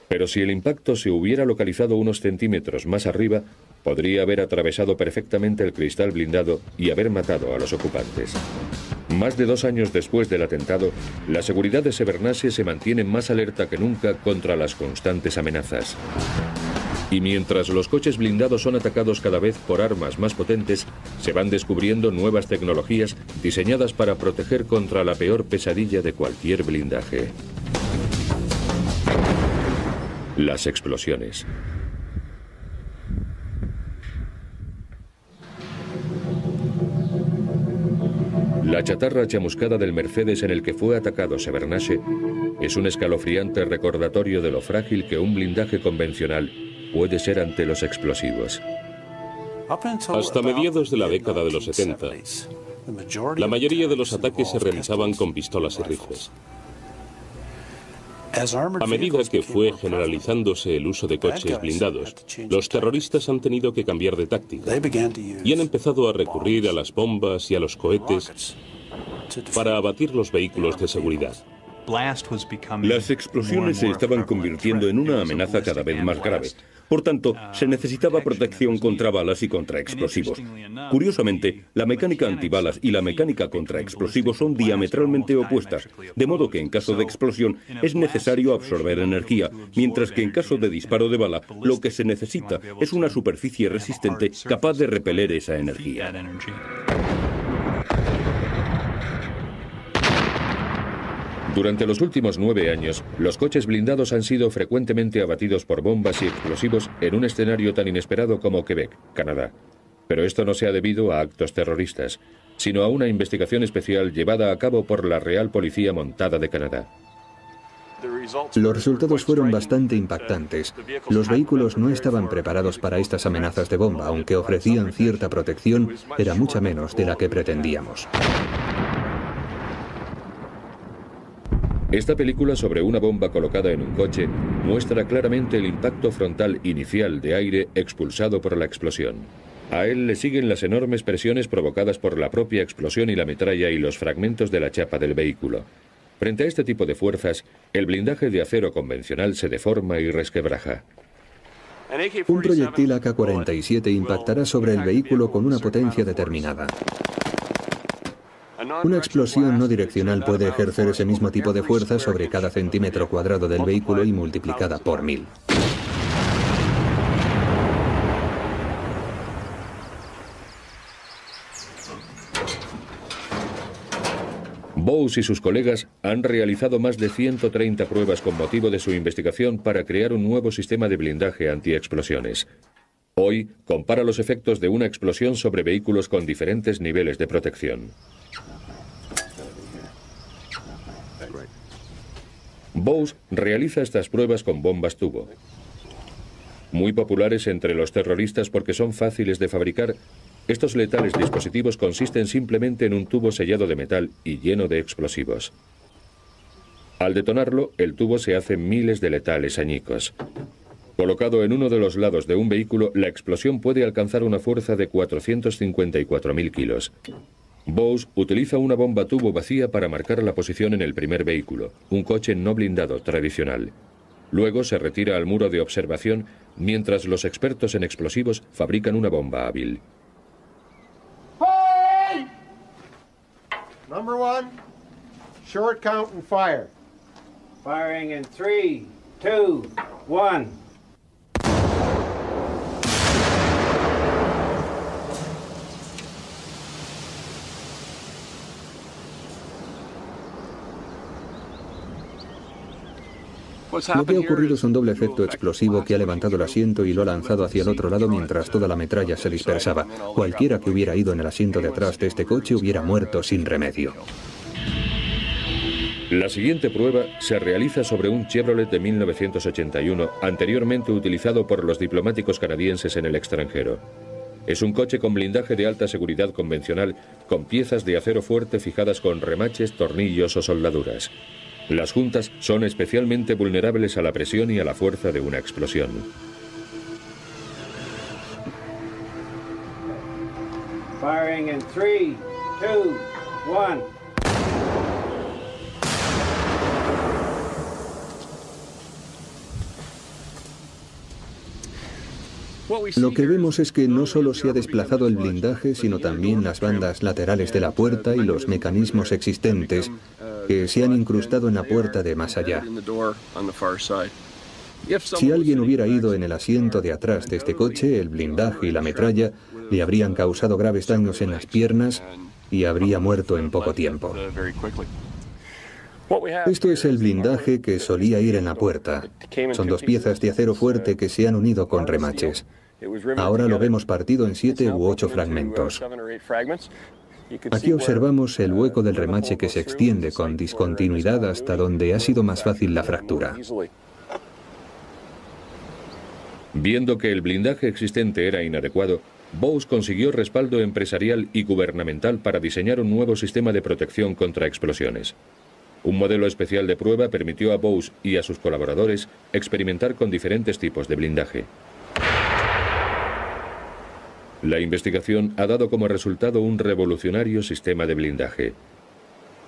Pero si el impacto se hubiera localizado unos centímetros más arriba, podría haber atravesado perfectamente el cristal blindado y haber matado a los ocupantes. Más de 2 años después del atentado, la seguridad de Shevardnadze se mantiene más alerta que nunca contra las constantes amenazas. Y mientras los coches blindados son atacados cada vez por armas más potentes, se van descubriendo nuevas tecnologías diseñadas para proteger contra la peor pesadilla de cualquier blindaje: las explosiones. La chatarra chamuscada del Mercedes en el que fue atacado Shevardnadze es un escalofriante recordatorio de lo frágil que un blindaje convencional puede ser ante los explosivos. Hasta mediados de la década de los 70, la mayoría de los ataques se realizaban con pistolas y rifles. A medida que fue generalizándose el uso de coches blindados, los terroristas han tenido que cambiar de táctica y han empezado a recurrir a las bombas y a los cohetes para abatir los vehículos de seguridad. Las explosiones se estaban convirtiendo en una amenaza cada vez más grave. Por tanto, se necesitaba protección contra balas y contra explosivos. Curiosamente, la mecánica antibalas y la mecánica contra explosivos son diametralmente opuestas, de modo que en caso de explosión es necesario absorber energía, mientras que en caso de disparo de bala, lo que se necesita es una superficie resistente capaz de repeler esa energía. Durante los últimos 9 años, los coches blindados han sido frecuentemente abatidos por bombas y explosivos en un escenario tan inesperado como Quebec, Canadá. Pero esto no se ha debido a actos terroristas, sino a una investigación especial llevada a cabo por la Real Policía Montada de Canadá. Los resultados fueron bastante impactantes. Los vehículos no estaban preparados para estas amenazas de bomba, aunque ofrecían cierta protección, era mucha menos de la que pretendíamos. Esta película sobre una bomba colocada en un coche muestra claramente el impacto frontal inicial de aire expulsado por la explosión. A él le siguen las enormes presiones provocadas por la propia explosión y la metralla y los fragmentos de la chapa del vehículo. Frente a este tipo de fuerzas, el blindaje de acero convencional se deforma y resquebraja. Un proyectil AK-47 impactará sobre el vehículo con una potencia determinada. Una explosión no direccional puede ejercer ese mismo tipo de fuerza sobre cada centímetro cuadrado del vehículo y multiplicada por 1000. Bowes y sus colegas han realizado más de 130 pruebas con motivo de su investigación para crear un nuevo sistema de blindaje antiexplosiones. Hoy compara los efectos de una explosión sobre vehículos con diferentes niveles de protección. Bowes realiza estas pruebas con bombas tubo. Muy populares entre los terroristas porque son fáciles de fabricar, estos letales dispositivos consisten simplemente en un tubo sellado de metal y lleno de explosivos. Al detonarlo, el tubo se hace miles de letales añicos. Colocado en uno de los lados de un vehículo, la explosión puede alcanzar una fuerza de 454.000 kilos. Bowes utiliza una bomba tubo vacía para marcar la posición en el primer vehículo, un coche no blindado tradicional. Luego se retira al muro de observación mientras los expertos en explosivos fabrican una bomba hábil. Fire! Number 1, short count and fire. Firing in 3, 2, 1. Lo que ha ocurrido es un doble efecto explosivo que ha levantado el asiento y lo ha lanzado hacia el otro lado mientras toda la metralla se dispersaba. Cualquiera que hubiera ido en el asiento de atrás de este coche hubiera muerto sin remedio. La siguiente prueba se realiza sobre un Chevrolet de 1981, anteriormente utilizado por los diplomáticos canadienses en el extranjero. Es un coche con blindaje de alta seguridad convencional, con piezas de acero fuerte fijadas con remaches, tornillos o soldaduras. Las juntas son especialmente vulnerables a la presión y a la fuerza de una explosión. Firing in 3, 2, 1. Lo que vemos es que no solo se ha desplazado el blindaje, sino también las bandas laterales de la puerta y los mecanismos existentes que se han incrustado en la puerta de más allá. Si alguien hubiera ido en el asiento de atrás de este coche, el blindaje y la metralla le habrían causado graves daños en las piernas y habría muerto en poco tiempo. Esto es el blindaje que solía ir en la puerta. Son dos piezas de acero fuerte que se han unido con remaches. Ahora lo vemos partido en 7 u 8 fragmentos. Aquí observamos el hueco del remache que se extiende con discontinuidad hasta donde ha sido más fácil la fractura. Viendo que el blindaje existente era inadecuado, Bowes consiguió respaldo empresarial y gubernamental para diseñar un nuevo sistema de protección contra explosiones. Un modelo especial de prueba permitió a Bowes y a sus colaboradores experimentar con diferentes tipos de blindaje. La investigación ha dado como resultado un revolucionario sistema de blindaje.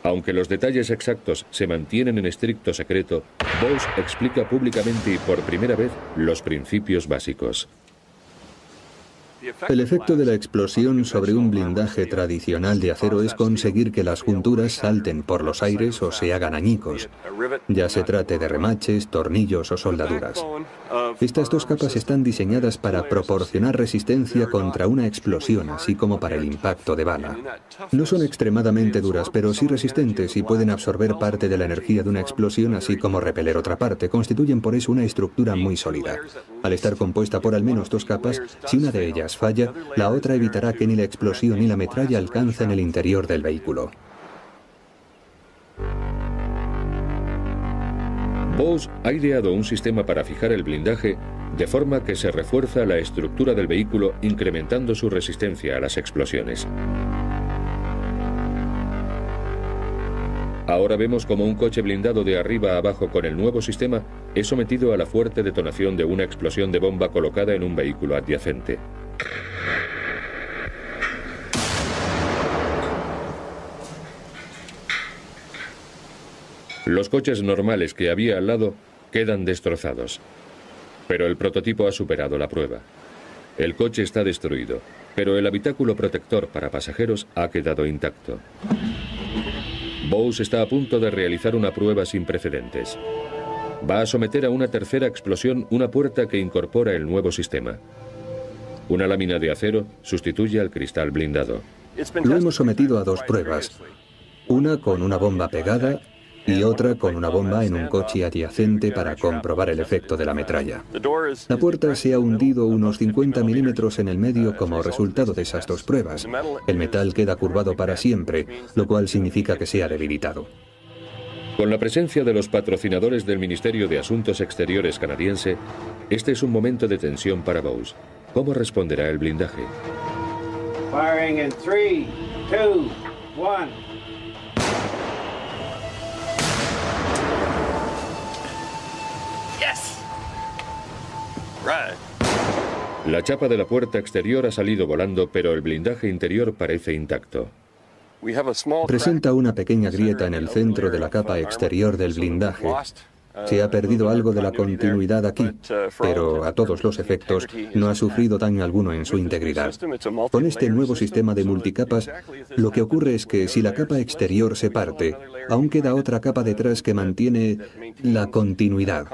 Aunque los detalles exactos se mantienen en estricto secreto, Bose explica públicamente y por primera vez los principios básicos. El efecto de la explosión sobre un blindaje tradicional de acero es conseguir que las junturas salten por los aires o se hagan añicos, ya se trate de remaches, tornillos o soldaduras. Estas dos capas están diseñadas para proporcionar resistencia contra una explosión, así como para el impacto de bala. No son extremadamente duras, pero sí resistentes y pueden absorber parte de la energía de una explosión, así como repeler otra parte. Constituyen por eso una estructura muy sólida. Al estar compuesta por al menos dos capas, si una de ellas falla, la otra evitará que ni la explosión ni la metralla alcancen el interior del vehículo. Bose ha ideado un sistema para fijar el blindaje de forma que se refuerza la estructura del vehículo, incrementando su resistencia a las explosiones. Ahora vemos como un coche blindado de arriba a abajo con el nuevo sistema es sometido a la fuerte detonación de una explosión de bomba colocada en un vehículo adyacente. Los coches normales que había al lado quedan destrozados, pero el prototipo ha superado la prueba. El coche está destruido, pero el habitáculo protector para pasajeros ha quedado intacto. Bose está a punto de realizar una prueba sin precedentes. Va a someter a una tercera explosión una puerta que incorpora el nuevo sistema. Una lámina de acero sustituye al cristal blindado. Lo hemos sometido a dos pruebas, una con una bomba pegada y otra con una bomba en un coche adyacente para comprobar el efecto de la metralla. La puerta se ha hundido unos 50 milímetros en el medio como resultado de esas dos pruebas. El metal queda curvado para siempre, lo cual significa que se ha debilitado. Con la presencia de los patrocinadores del Ministerio de Asuntos Exteriores canadiense, este es un momento de tensión para Bose. ¿Cómo responderá el blindaje? Firing in 3, 2, 1. La chapa de la puerta exterior ha salido volando, pero el blindaje interior parece intacto. Presenta una pequeña grieta en el centro de la capa exterior del blindaje. Se ha perdido algo de la continuidad aquí, pero a todos los efectos no ha sufrido daño alguno en su integridad. Con este nuevo sistema de multicapas, lo que ocurre es que si la capa exterior se parte, aún queda otra capa detrás que mantiene la continuidad.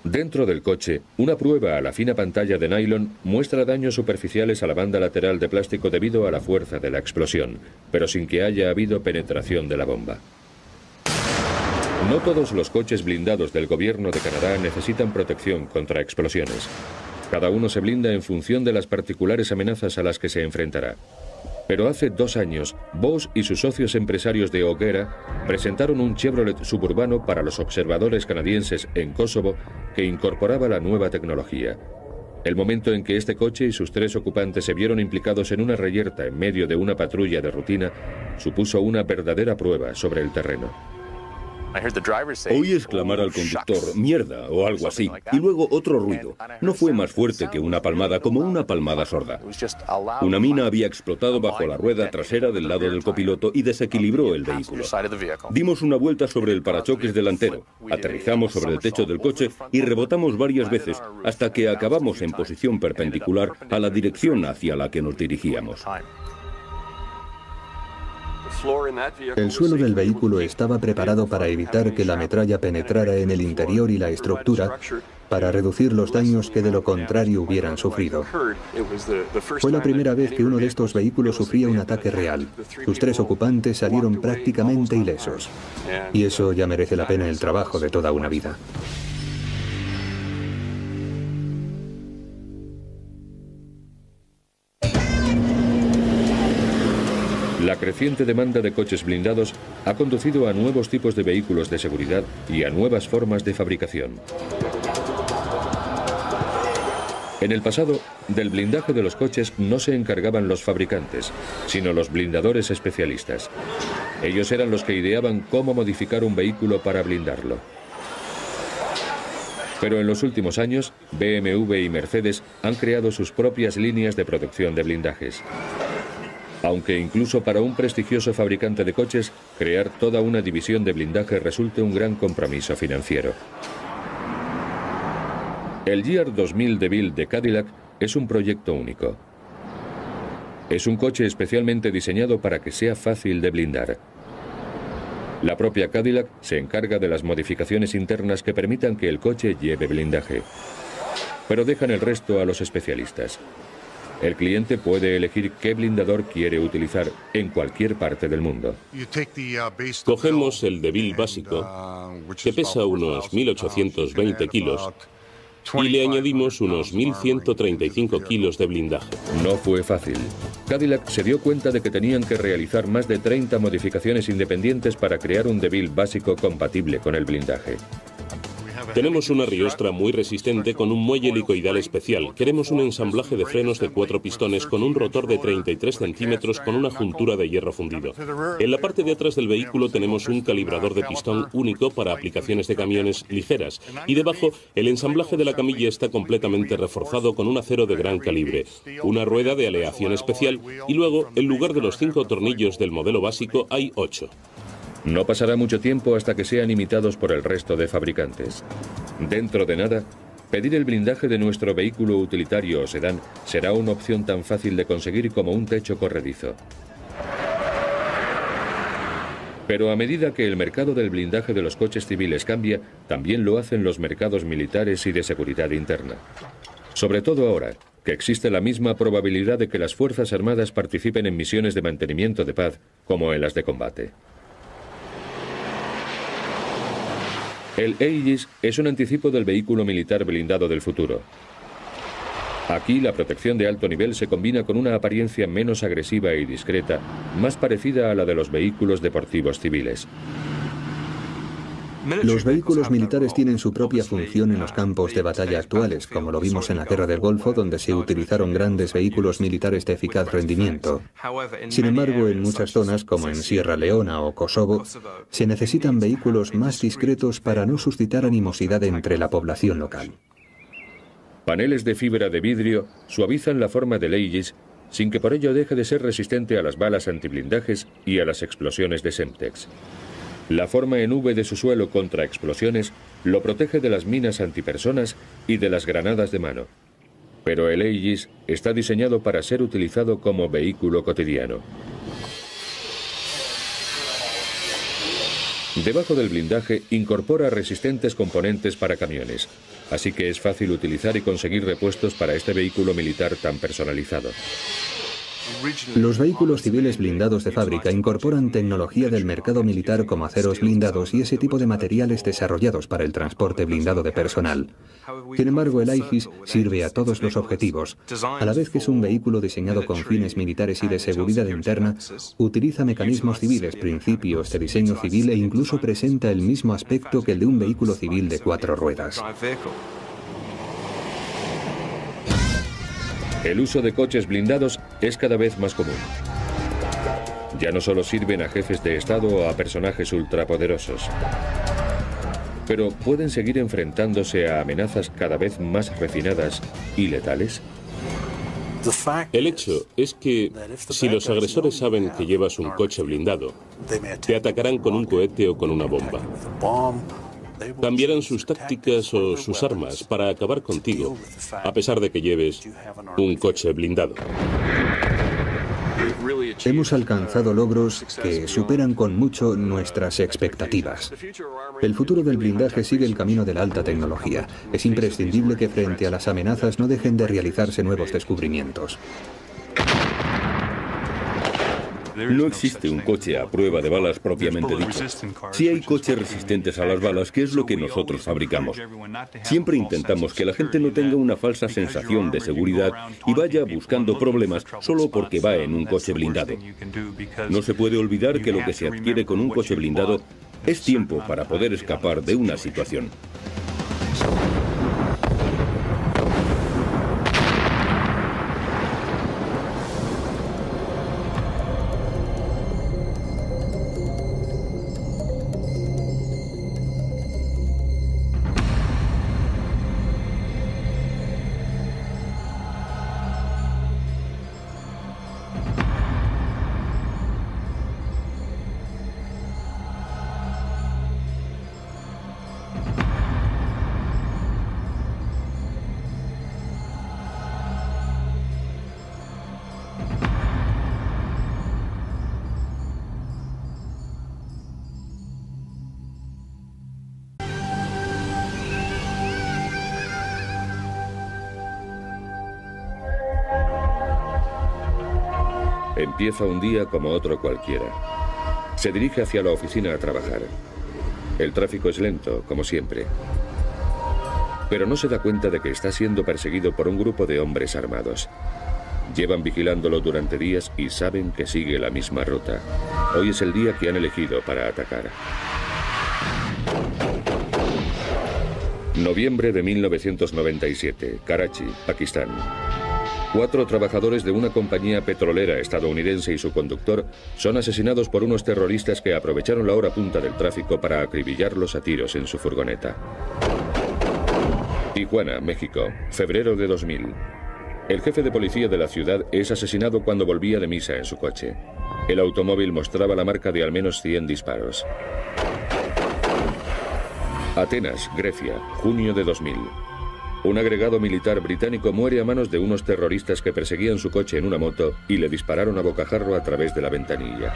Dentro del coche, una prueba a la fina pantalla de nylon muestra daños superficiales a la banda lateral de plástico debido a la fuerza de la explosión, pero sin que haya habido penetración de la bomba. No todos los coches blindados del gobierno de Canadá necesitan protección contra explosiones. Cada uno se blinda en función de las particulares amenazas a las que se enfrentará. Pero hace 2 años, Bose y sus socios empresarios de Hoguera presentaron un Chevrolet suburbano para los observadores canadienses en Kosovo que incorporaba la nueva tecnología. El momento en que este coche y sus 3 ocupantes se vieron implicados en una reyerta en medio de una patrulla de rutina supuso una verdadera prueba sobre el terreno. Oí exclamar al conductor, ¡mierda!, o algo así, y luego otro ruido. No fue más fuerte que una palmada, como una palmada sorda. Una mina había explotado bajo la rueda trasera del lado del copiloto y desequilibró el vehículo. Dimos una vuelta sobre el parachoques delantero, aterrizamos sobre el techo del coche y rebotamos varias veces hasta que acabamos en posición perpendicular a la dirección hacia la que nos dirigíamos. El suelo del vehículo estaba preparado para evitar que la metralla penetrara en el interior y la estructura, para reducir los daños que de lo contrario hubieran sufrido. Fue la primera vez que uno de estos vehículos sufría un ataque real. Sus 3 ocupantes salieron prácticamente ilesos. Y eso ya merece la pena el trabajo de toda una vida. La creciente demanda de coches blindados ha conducido a nuevos tipos de vehículos de seguridad y a nuevas formas de fabricación. En el pasado, del blindaje de los coches no se encargaban los fabricantes, sino los blindadores especialistas. Ellos eran los que ideaban cómo modificar un vehículo para blindarlo. Pero en los últimos años, BMW y Mercedes han creado sus propias líneas de producción de blindajes. Aunque incluso para un prestigioso fabricante de coches, crear toda una división de blindaje resulte un gran compromiso financiero. El GR 2000 DeVille de Cadillac es un proyecto único. Es un coche especialmente diseñado para que sea fácil de blindar. La propia Cadillac se encarga de las modificaciones internas que permitan que el coche lleve blindaje, pero dejan el resto a los especialistas. El cliente puede elegir qué blindador quiere utilizar en cualquier parte del mundo. Cogemos el DeVille básico, que pesa unos 1.820 kilos, y le añadimos unos 1.135 kilos de blindaje. No fue fácil. Cadillac se dio cuenta de que tenían que realizar más de 30 modificaciones independientes para crear un DeVille básico compatible con el blindaje. Tenemos una riostra muy resistente con un muelle helicoidal especial. Queremos un ensamblaje de frenos de 4 pistones con un rotor de 33 centímetros con una juntura de hierro fundido. En la parte de atrás del vehículo tenemos un calibrador de pistón único para aplicaciones de camiones ligeras. Y debajo, el ensamblaje de la camilla está completamente reforzado con un acero de gran calibre, una rueda de aleación especial y luego, en lugar de los 5 tornillos del modelo básico, hay 8. No pasará mucho tiempo hasta que sean imitados por el resto de fabricantes. Dentro de nada, pedir el blindaje de nuestro vehículo utilitario o sedán será una opción tan fácil de conseguir como un techo corredizo. Pero a medida que el mercado del blindaje de los coches civiles cambia, también lo hacen los mercados militares y de seguridad interna. Sobre todo ahora, que existe la misma probabilidad de que las Fuerzas Armadas participen en misiones de mantenimiento de paz como en las de combate. El Aegis es un anticipo del vehículo militar blindado del futuro. Aquí la protección de alto nivel se combina con una apariencia menos agresiva y discreta, más parecida a la de los vehículos deportivos civiles. Los vehículos militares tienen su propia función en los campos de batalla actuales, como lo vimos en la Guerra del Golfo, donde se utilizaron grandes vehículos militares de eficaz rendimiento. Sin embargo, en muchas zonas, como en Sierra Leona o Kosovo, se necesitan vehículos más discretos para no suscitar animosidad entre la población local. Paneles de fibra de vidrio suavizan la forma del Aegis sin que por ello deje de ser resistente a las balas antiblindajes y a las explosiones de Semtex. La forma en V de su suelo contra explosiones lo protege de las minas antipersonas y de las granadas de mano. Pero el Aegis está diseñado para ser utilizado como vehículo cotidiano. Debajo del blindaje incorpora resistentes componentes para camiones, así que es fácil utilizar y conseguir repuestos para este vehículo militar tan personalizado. Los vehículos civiles blindados de fábrica incorporan tecnología del mercado militar como aceros blindados y ese tipo de materiales desarrollados para el transporte blindado de personal. Sin embargo, el Aegis sirve a todos los objetivos. A la vez que es un vehículo diseñado con fines militares y de seguridad interna, utiliza mecanismos civiles, principios de diseño civil e incluso presenta el mismo aspecto que el de un vehículo civil de 4 ruedas. El uso de coches blindados es cada vez más común. Ya no solo sirven a jefes de Estado o a personajes ultrapoderosos, pero pueden seguir enfrentándose a amenazas cada vez más refinadas y letales. El hecho es que si los agresores saben que llevas un coche blindado, te atacarán con un cohete o con una bomba. Cambiarán sus tácticas o sus armas para acabar contigo, a pesar de que lleves un coche blindado. Hemos alcanzado logros que superan con mucho nuestras expectativas. El futuro del blindaje sigue el camino de la alta tecnología. Es imprescindible que frente a las amenazas no dejen de realizarse nuevos descubrimientos. No existe un coche a prueba de balas propiamente dicho. Sí hay coches resistentes a las balas, que es lo que nosotros fabricamos. Siempre intentamos que la gente no tenga una falsa sensación de seguridad y vaya buscando problemas solo porque va en un coche blindado. No se puede olvidar que lo que se adquiere con un coche blindado es tiempo para poder escapar de una situación. Empieza un día como otro cualquiera. Se dirige hacia la oficina a trabajar. El tráfico es lento, como siempre. Pero no se da cuenta de que está siendo perseguido por un grupo de hombres armados. Llevan vigilándolo durante días y saben que sigue la misma ruta. Hoy es el día que han elegido para atacar. Noviembre de 1997, Karachi, Pakistán. 4 trabajadores de una compañía petrolera estadounidense y su conductor son asesinados por unos terroristas que aprovecharon la hora punta del tráfico para acribillarlos a tiros en su furgoneta. Tijuana, México, febrero de 2000. El jefe de policía de la ciudad es asesinado cuando volvía de misa en su coche. El automóvil mostraba la marca de al menos 100 disparos. Atenas, Grecia, junio de 2000. Un agregado militar británico muere a manos de unos terroristas que perseguían su coche en una moto y le dispararon a bocajarro a través de la ventanilla.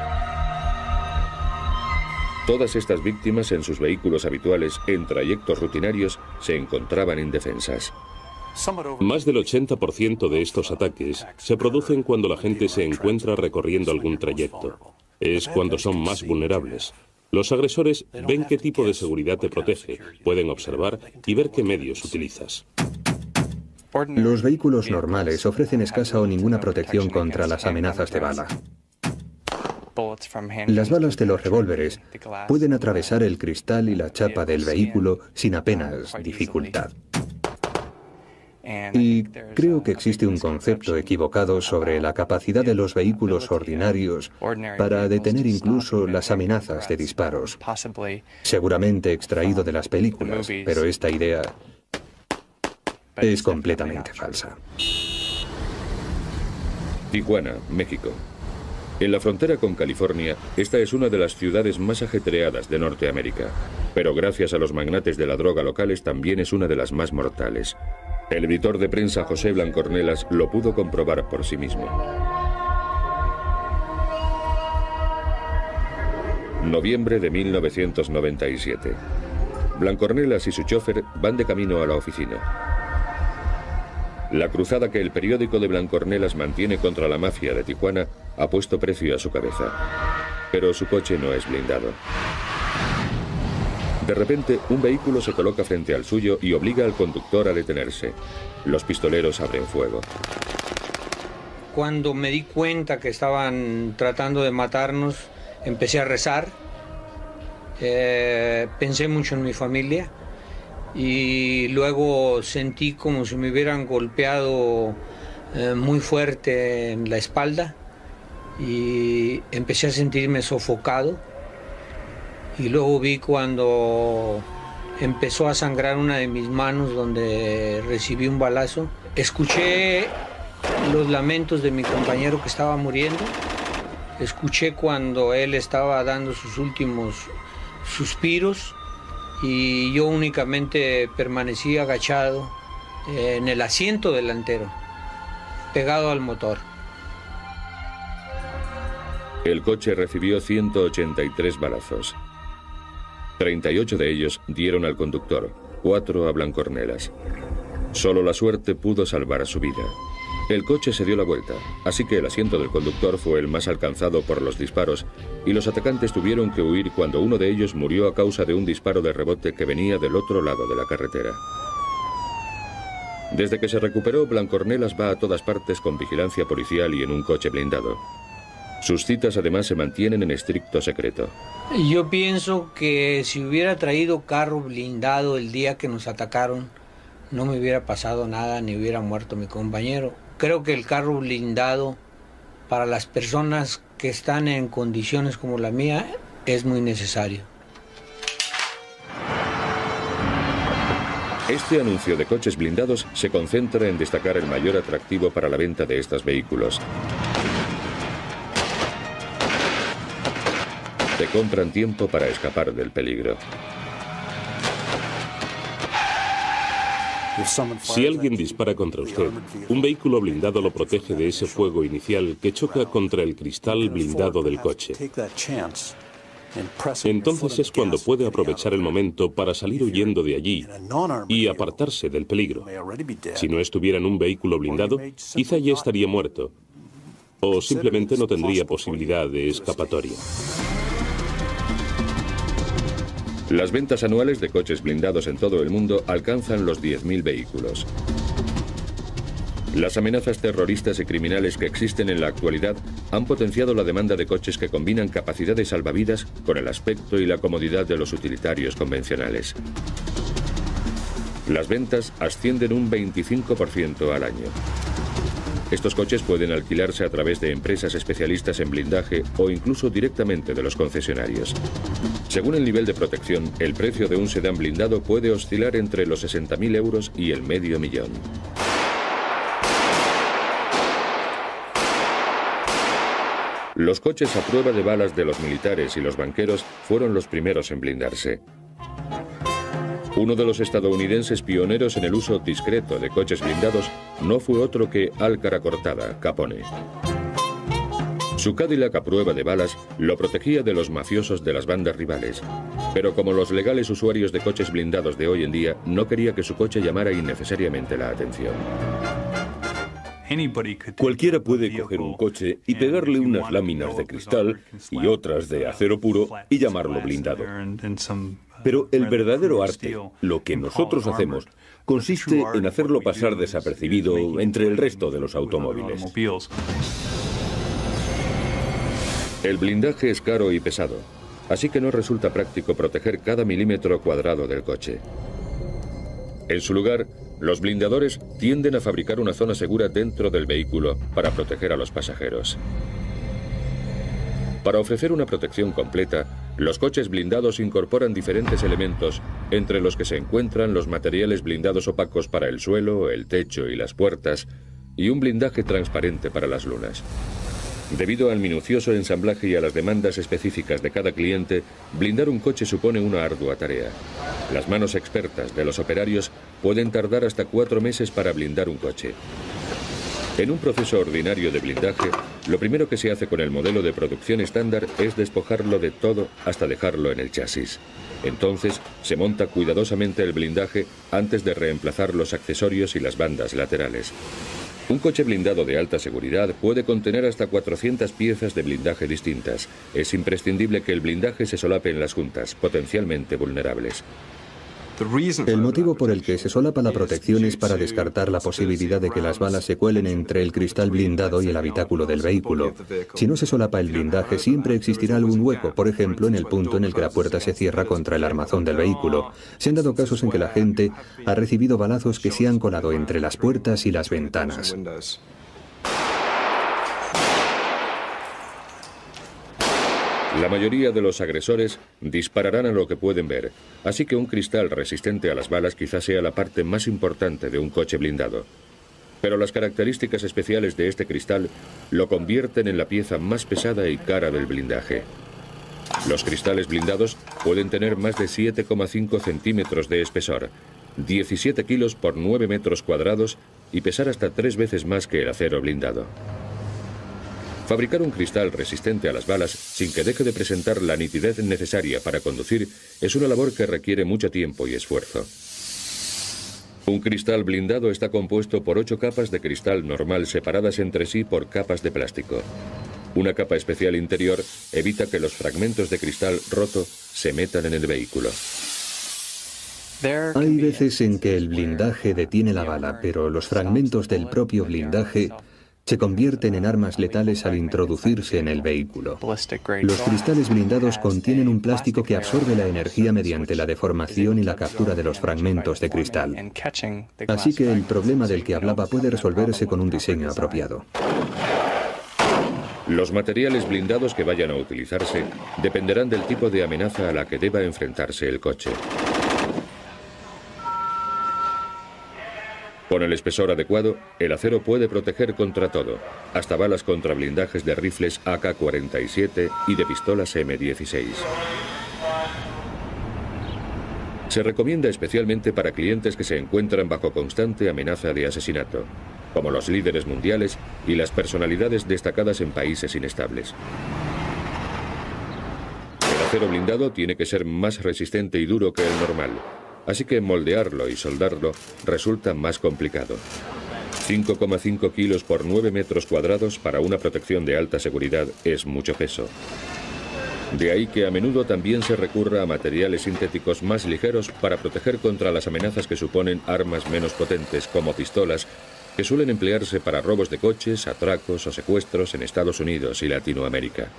Todas estas víctimas en sus vehículos habituales, en trayectos rutinarios, se encontraban indefensas. Más del 80% de estos ataques se producen cuando la gente se encuentra recorriendo algún trayecto. Es cuando son más vulnerables. Los agresores ven qué tipo de seguridad te protege, pueden observar y ver qué medios utilizas. Los vehículos normales ofrecen escasa o ninguna protección contra las amenazas de bala. Las balas de los revólveres pueden atravesar el cristal y la chapa del vehículo sin apenas dificultad. Y creo que existe un concepto equivocado sobre la capacidad de los vehículos ordinarios para detener incluso las amenazas de disparos. Seguramente extraído de las películas, pero esta idea es completamente falsa. Tijuana, México. En la frontera con California, esta es una de las ciudades más ajetreadas de Norteamérica, pero gracias a los magnates de la droga locales también es una de las más mortales. El editor de prensa José Blancornelas lo pudo comprobar por sí mismo. Noviembre de 1997. Blancornelas y su chofer van de camino a la oficina. La cruzada que el periódico de Blancornelas mantiene contra la mafia de Tijuana ha puesto precio a su cabeza. Pero su coche no es blindado. De repente, un vehículo se coloca frente al suyo y obliga al conductor a detenerse. Los pistoleros abren fuego. Cuando me di cuenta que estaban tratando de matarnos, empecé a rezar. Pensé mucho en mi familia y luego sentí como si me hubieran golpeado muy fuerte en la espalda y empecé a sentirme sofocado. Y luego vi cuando empezó a sangrar una de mis manos donde recibí un balazo. Escuché los lamentos de mi compañero que estaba muriendo. Escuché cuando él estaba dando sus últimos suspiros y yo únicamente permanecí agachado en el asiento delantero, pegado al motor. El coche recibió 183 balazos. 38 de ellos dieron al conductor, 4 a Blancornelas. Solo la suerte pudo salvar su vida. El coche se dio la vuelta, así que el asiento del conductor fue el más alcanzado por los disparos y los atacantes tuvieron que huir cuando uno de ellos murió a causa de un disparo de rebote que venía del otro lado de la carretera. Desde que se recuperó, Blancornelas va a todas partes con vigilancia policial y en un coche blindado. Sus citas además se mantienen en estricto secreto. Yo pienso que si hubiera traído carro blindado el día que nos atacaron, no me hubiera pasado nada ni hubiera muerto mi compañero. Creo que el carro blindado para las personas que están en condiciones como la mía es muy necesario. Este anuncio de coches blindados se concentra en destacar el mayor atractivo para la venta de estos vehículos. Te compran tiempo para escapar del peligro. Si alguien dispara contra usted, un vehículo blindado lo protege de ese fuego inicial que choca contra el cristal blindado del coche. Entonces es cuando puede aprovechar el momento para salir huyendo de allí y apartarse del peligro. Si no estuviera en un vehículo blindado, quizá ya estaría muerto. o simplemente no tendría posibilidad de escapatoria. Las ventas anuales de coches blindados en todo el mundo alcanzan los 10.000 vehículos. Las amenazas terroristas y criminales que existen en la actualidad han potenciado la demanda de coches que combinan capacidad de salvavidas con el aspecto y la comodidad de los utilitarios convencionales. Las ventas ascienden un 25% al año. Estos coches pueden alquilarse a través de empresas especialistas en blindaje o incluso directamente de los concesionarios. Según el nivel de protección, el precio de un sedán blindado puede oscilar entre los 60.000 euros y el $500.000. Los coches a prueba de balas de los militares y los banqueros fueron los primeros en blindarse. Uno de los estadounidenses pioneros en el uso discreto de coches blindados no fue otro que Al Caracortada, Capone. Su Cadillac a prueba de balas lo protegía de los mafiosos de las bandas rivales, pero como los legales usuarios de coches blindados de hoy en día, no quería que su coche llamara innecesariamente la atención. Cualquiera puede coger un coche y pegarle unas láminas de cristal y otras de acero puro y llamarlo blindado. Pero el verdadero arte, lo que nosotros hacemos, consiste en hacerlo pasar desapercibido entre el resto de los automóviles. El blindaje es caro y pesado, así que no resulta práctico proteger cada milímetro cuadrado del coche. En su lugar, los blindadores tienden a fabricar una zona segura dentro del vehículo para proteger a los pasajeros. Para ofrecer una protección completa, los coches blindados incorporan diferentes elementos, entre los que se encuentran los materiales blindados opacos para el suelo, el techo y las puertas, y un blindaje transparente para las lunas. Debido al minucioso ensamblaje y a las demandas específicas de cada cliente, blindar un coche supone una ardua tarea. Las manos expertas de los operarios pueden tardar hasta 4 meses para blindar un coche. En un proceso ordinario de blindaje, lo primero que se hace con el modelo de producción estándar es despojarlo de todo hasta dejarlo en el chasis. Entonces, se monta cuidadosamente el blindaje antes de reemplazar los accesorios y las bandas laterales. Un coche blindado de alta seguridad puede contener hasta 400 piezas de blindaje distintas. Es imprescindible que el blindaje se solape en las juntas, potencialmente vulnerables. El motivo por el que se solapa la protección es para descartar la posibilidad de que las balas se cuelen entre el cristal blindado y el habitáculo del vehículo. Si no se solapa el blindaje, siempre existirá algún hueco, por ejemplo, en el punto en el que la puerta se cierra contra el armazón del vehículo. Se han dado casos en que la gente ha recibido balazos que se han colado entre las puertas y las ventanas. La mayoría de los agresores dispararán a lo que pueden ver, así que un cristal resistente a las balas quizás sea la parte más importante de un coche blindado. Pero las características especiales de este cristal lo convierten en la pieza más pesada y cara del blindaje. Los cristales blindados pueden tener más de 7,5 centímetros de espesor, 17 kilos por 9 metros cuadrados y pesar hasta 3 veces más que el acero blindado. Fabricar un cristal resistente a las balas sin que deje de presentar la nitidez necesaria para conducir es una labor que requiere mucho tiempo y esfuerzo. Un cristal blindado está compuesto por 8 capas de cristal normal separadas entre sí por capas de plástico. Una capa especial interior evita que los fragmentos de cristal roto se metan en el vehículo. Hay veces en que el blindaje detiene la bala, pero los fragmentos del propio blindaje se convierten en armas letales al introducirse en el vehículo. Los cristales blindados contienen un plástico que absorbe la energía mediante la deformación y la captura de los fragmentos de cristal. Así que el problema del que hablaba puede resolverse con un diseño apropiado. Los materiales blindados que vayan a utilizarse dependerán del tipo de amenaza a la que deba enfrentarse el coche. Con el espesor adecuado, el acero puede proteger contra todo, hasta balas contra blindajes de rifles AK-47 y de pistolas M16. Se recomienda especialmente para clientes que se encuentran bajo constante amenaza de asesinato, como los líderes mundiales y las personalidades destacadas en países inestables. El acero blindado tiene que ser más resistente y duro que el normal, así que moldearlo y soldarlo resulta más complicado. 5,5 kilos por 9 metros cuadrados para una protección de alta seguridad es mucho peso. De ahí que a menudo también se recurra a materiales sintéticos más ligeros para proteger contra las amenazas que suponen armas menos potentes como pistolas, que suelen emplearse para robos de coches, atracos o secuestros en Estados Unidos y Latinoamérica.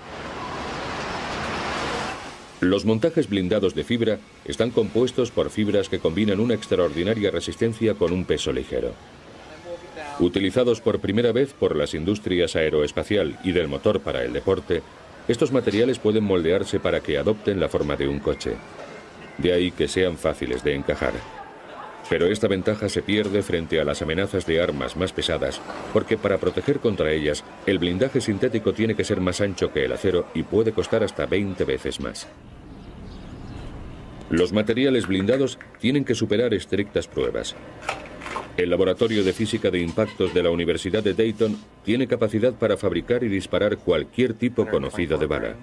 Los montajes blindados de fibra están compuestos por fibras que combinan una extraordinaria resistencia con un peso ligero. Utilizados por primera vez por las industrias aeroespacial y del motor para el deporte, estos materiales pueden moldearse para que adopten la forma de un coche. De ahí que sean fáciles de encajar. Pero esta ventaja se pierde frente a las amenazas de armas más pesadas, porque para proteger contra ellas, el blindaje sintético tiene que ser más ancho que el acero y puede costar hasta 20 veces más. Los materiales blindados tienen que superar estrictas pruebas. El Laboratorio de Física de Impactos de la Universidad de Dayton tiene capacidad para fabricar y disparar cualquier tipo conocido de bala.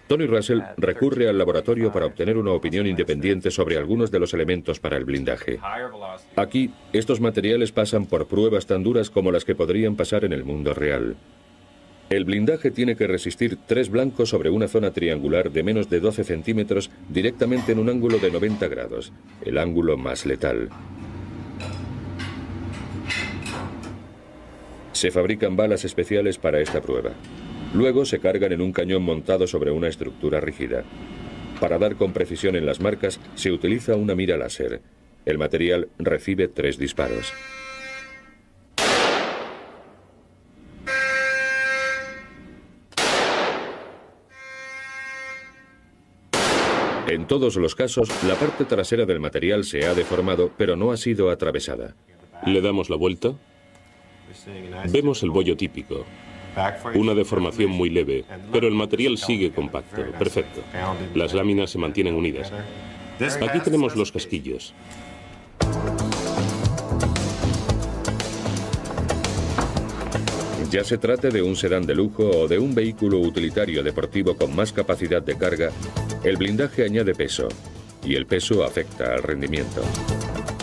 Tony Russell recurre al laboratorio para obtener una opinión independiente sobre algunos de los elementos para el blindaje. Aquí, estos materiales pasan por pruebas tan duras como las que podrían pasar en el mundo real. El blindaje tiene que resistir 3 blancos sobre una zona triangular de menos de 12 centímetros directamente en un ángulo de 90 grados, el ángulo más letal. Se fabrican balas especiales para esta prueba. Luego se cargan en un cañón montado sobre una estructura rígida. Para dar con precisión en las marcas, se utiliza una mira láser. El material recibe 3 disparos. En todos los casos, la parte trasera del material se ha deformado, pero no ha sido atravesada. Le damos la vuelta. Vemos el bollo típico. Una deformación muy leve, pero el material sigue compacto. Perfecto. Las láminas se mantienen unidas. Aquí tenemos los casquillos. Ya se trate de un sedán de lujo o de un vehículo utilitario deportivo con más capacidad de carga, el blindaje añade peso, y el peso afecta al rendimiento.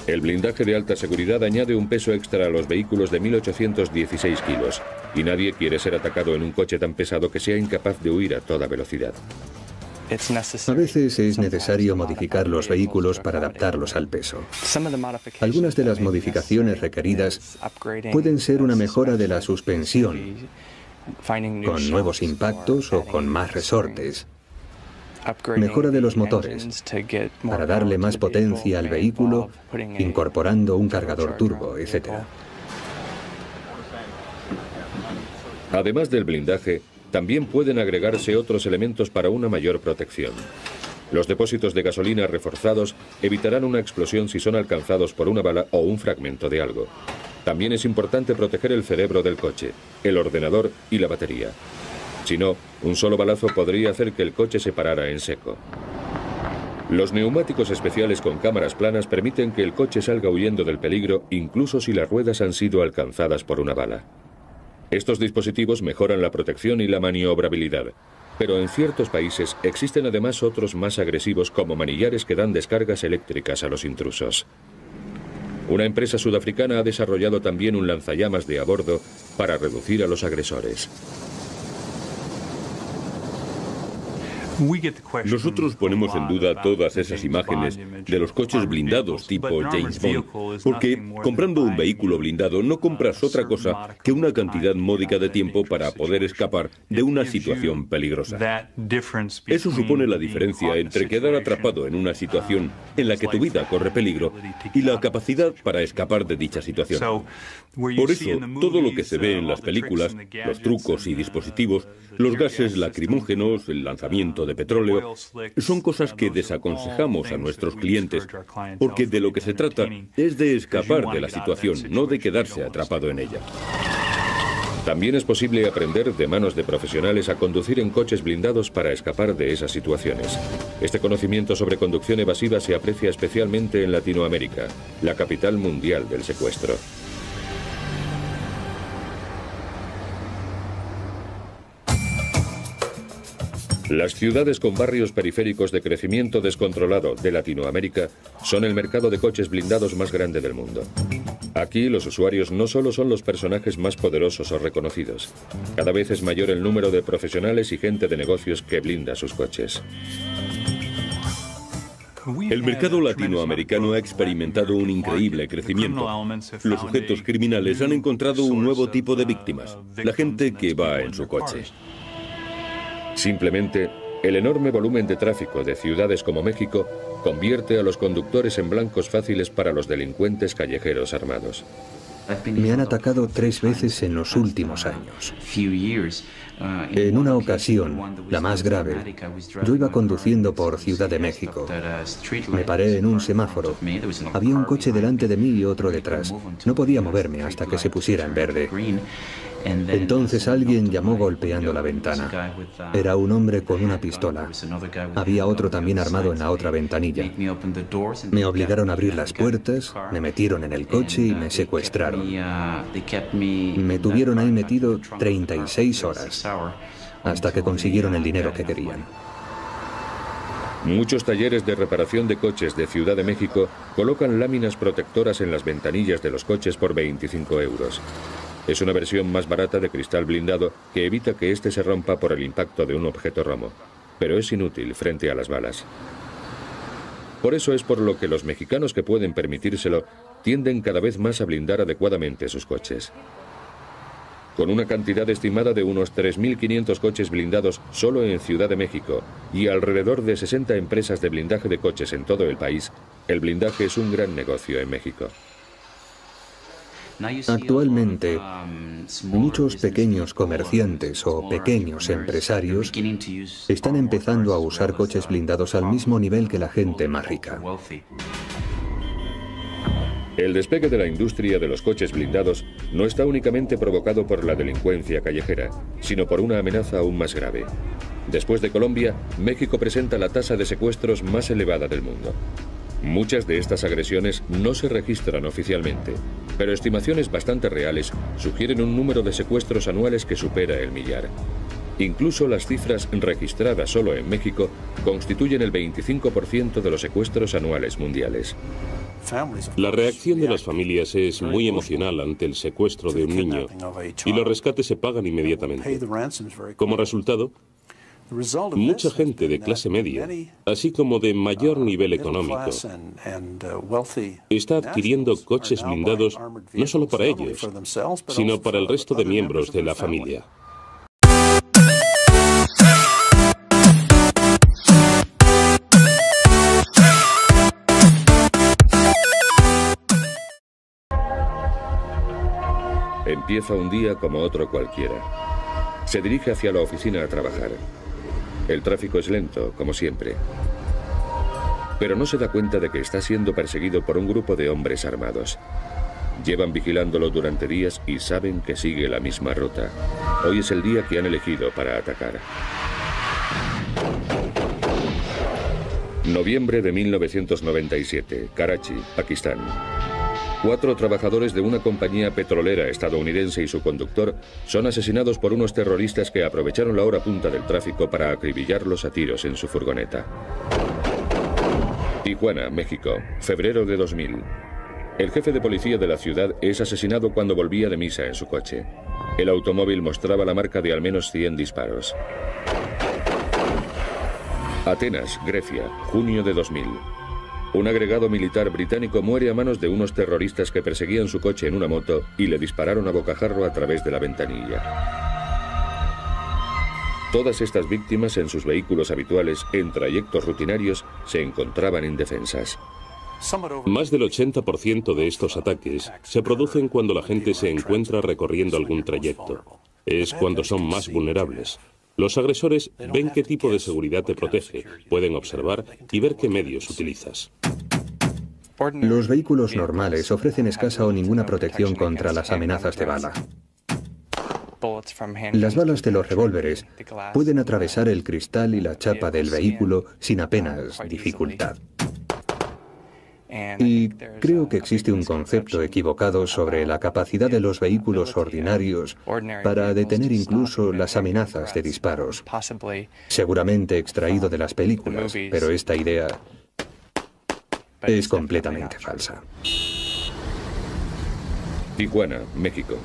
El blindaje de alta seguridad añade un peso extra a los vehículos de 1816 kilos, y nadie quiere ser atacado en un coche tan pesado que sea incapaz de huir a toda velocidad. A veces es necesario modificar los vehículos para adaptarlos al peso. Algunas de las modificaciones requeridas pueden ser una mejora de la suspensión, con nuevos impactos o con más resortes. Mejora de los motores, para darle más potencia al vehículo, incorporando un cargador turbo, etc. Además del blindaje, también pueden agregarse otros elementos para una mayor protección. Los depósitos de gasolina reforzados evitarán una explosión si son alcanzados por una bala o un fragmento de algo. También es importante proteger el cerebro del coche, el ordenador y la batería. Si no, un solo balazo podría hacer que el coche se parara en seco. Los neumáticos especiales con cámaras planas permiten que el coche salga huyendo del peligro incluso si las ruedas han sido alcanzadas por una bala. Estos dispositivos mejoran la protección y la maniobrabilidad, pero en ciertos países existen además otros más agresivos como manillares que dan descargas eléctricas a los intrusos. Una empresa sudafricana ha desarrollado también un lanzallamas de a bordo para reducir a los agresores. Nosotros ponemos en duda todas esas imágenes de los coches blindados tipo James Bond, porque comprando un vehículo blindado no compras otra cosa que una cantidad módica de tiempo para poder escapar de una situación peligrosa. Eso supone la diferencia entre quedar atrapado en una situación en la que tu vida corre peligro y la capacidad para escapar de dicha situación. Por eso, todo lo que se ve en las películas, los trucos y dispositivos, los gases lacrimógenos, el lanzamiento de petróleo, son cosas que desaconsejamos a nuestros clientes, porque de lo que se trata es de escapar de la situación, no de quedarse atrapado en ella. También es posible aprender de manos de profesionales a conducir en coches blindados para escapar de esas situaciones. Este conocimiento sobre conducción evasiva se aprecia especialmente en Latinoamérica, la capital mundial del secuestro. Las ciudades con barrios periféricos de crecimiento descontrolado de Latinoamérica son el mercado de coches blindados más grande del mundo. Aquí los usuarios no solo son los personajes más poderosos o reconocidos, cada vez es mayor el número de profesionales y gente de negocios que blinda sus coches. El mercado latinoamericano ha experimentado un increíble crecimiento. Los sujetos criminales han encontrado un nuevo tipo de víctimas, la gente que va en su coche. Simplemente, el enorme volumen de tráfico de ciudades como México convierte a los conductores en blancos fáciles para los delincuentes callejeros armados. Me han atacado 3 veces en los últimos años. En una ocasión, la más grave, yo iba conduciendo por Ciudad de México. Me paré en un semáforo. Había un coche delante de mí y otro detrás. No podía moverme hasta que se pusiera en verde. Entonces alguien llamó golpeando la ventana. Era un hombre con una pistola. Había otro también armado en la otra ventanilla. Me obligaron a abrir las puertas, me metieron en el coche y me secuestraron. Me tuvieron ahí metido 36 horas, hasta que consiguieron el dinero que querían. Muchos talleres de reparación de coches de Ciudad de México colocan láminas protectoras en las ventanillas de los coches por 25 euros. Es una versión más barata de cristal blindado que evita que éste se rompa por el impacto de un objeto romo, pero es inútil frente a las balas. Por eso es por lo que los mexicanos que pueden permitírselo tienden cada vez más a blindar adecuadamente sus coches. Con una cantidad estimada de unos 3.500 coches blindados solo en Ciudad de México y alrededor de 60 empresas de blindaje de coches en todo el país, el blindaje es un gran negocio en México. Actualmente, muchos pequeños comerciantes o pequeños empresarios están empezando a usar coches blindados al mismo nivel que la gente más rica. El despegue de la industria de los coches blindados no está únicamente provocado por la delincuencia callejera, sino por una amenaza aún más grave. Después de Colombia, México presenta la tasa de secuestros más elevada del mundo. Muchas de estas agresiones no se registran oficialmente, pero estimaciones bastante reales sugieren un número de secuestros anuales que supera el millar. Incluso las cifras registradas solo en México constituyen el 25% de los secuestros anuales mundiales. La reacción de las familias es muy emocional ante el secuestro de un niño y los rescates se pagan inmediatamente. Como resultado, mucha gente de clase media, así como de mayor nivel económico, está adquiriendo coches blindados no solo para ellos, sino para el resto de miembros de la familia. Empieza un día como otro cualquiera. Se dirige hacia la oficina a trabajar. El tráfico es lento, como siempre. Pero no se da cuenta de que está siendo perseguido por un grupo de hombres armados. Llevan vigilándolo durante días y saben que sigue la misma ruta. Hoy es el día que han elegido para atacar. Noviembre de 1997, Karachi, Pakistán. 4 trabajadores de una compañía petrolera estadounidense y su conductor son asesinados por unos terroristas que aprovecharon la hora punta del tráfico para acribillarlos a tiros en su furgoneta. Tijuana, México, febrero de 2000. El jefe de policía de la ciudad es asesinado cuando volvía de misa en su coche. El automóvil mostraba la marca de al menos 100 disparos. Atenas, Grecia, junio de 2000. Un agregado militar británico muere a manos de unos terroristas que perseguían su coche en una moto y le dispararon a bocajarro a través de la ventanilla. Todas estas víctimas en sus vehículos habituales, en trayectos rutinarios, se encontraban indefensas. Más del 80% de estos ataques se producen cuando la gente se encuentra recorriendo algún trayecto. Es cuando son más vulnerables. Los agresores ven qué tipo de seguridad te protege, pueden observar y ver qué medios utilizas. Los vehículos normales ofrecen escasa o ninguna protección contra las amenazas de bala. Las balas de los revólveres pueden atravesar el cristal y la chapa del vehículo sin apenas dificultad. Y creo que existe un concepto equivocado sobre la capacidad de los vehículos ordinarios para detener incluso las amenazas de disparos. Seguramente extraído de las películas, pero esta idea es completamente falsa. Tijuana, México.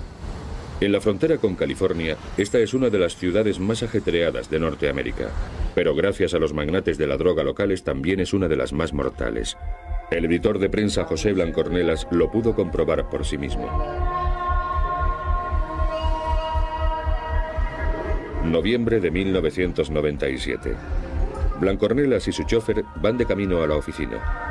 En la frontera con California, esta es una de las ciudades más ajetreadas de Norteamérica, pero gracias a los magnates de la droga locales también es una de las más mortales. El editor de prensa José Blancornelas lo pudo comprobar por sí mismo. Noviembre de 1997. Blancornelas y su chofer van de camino a la oficina.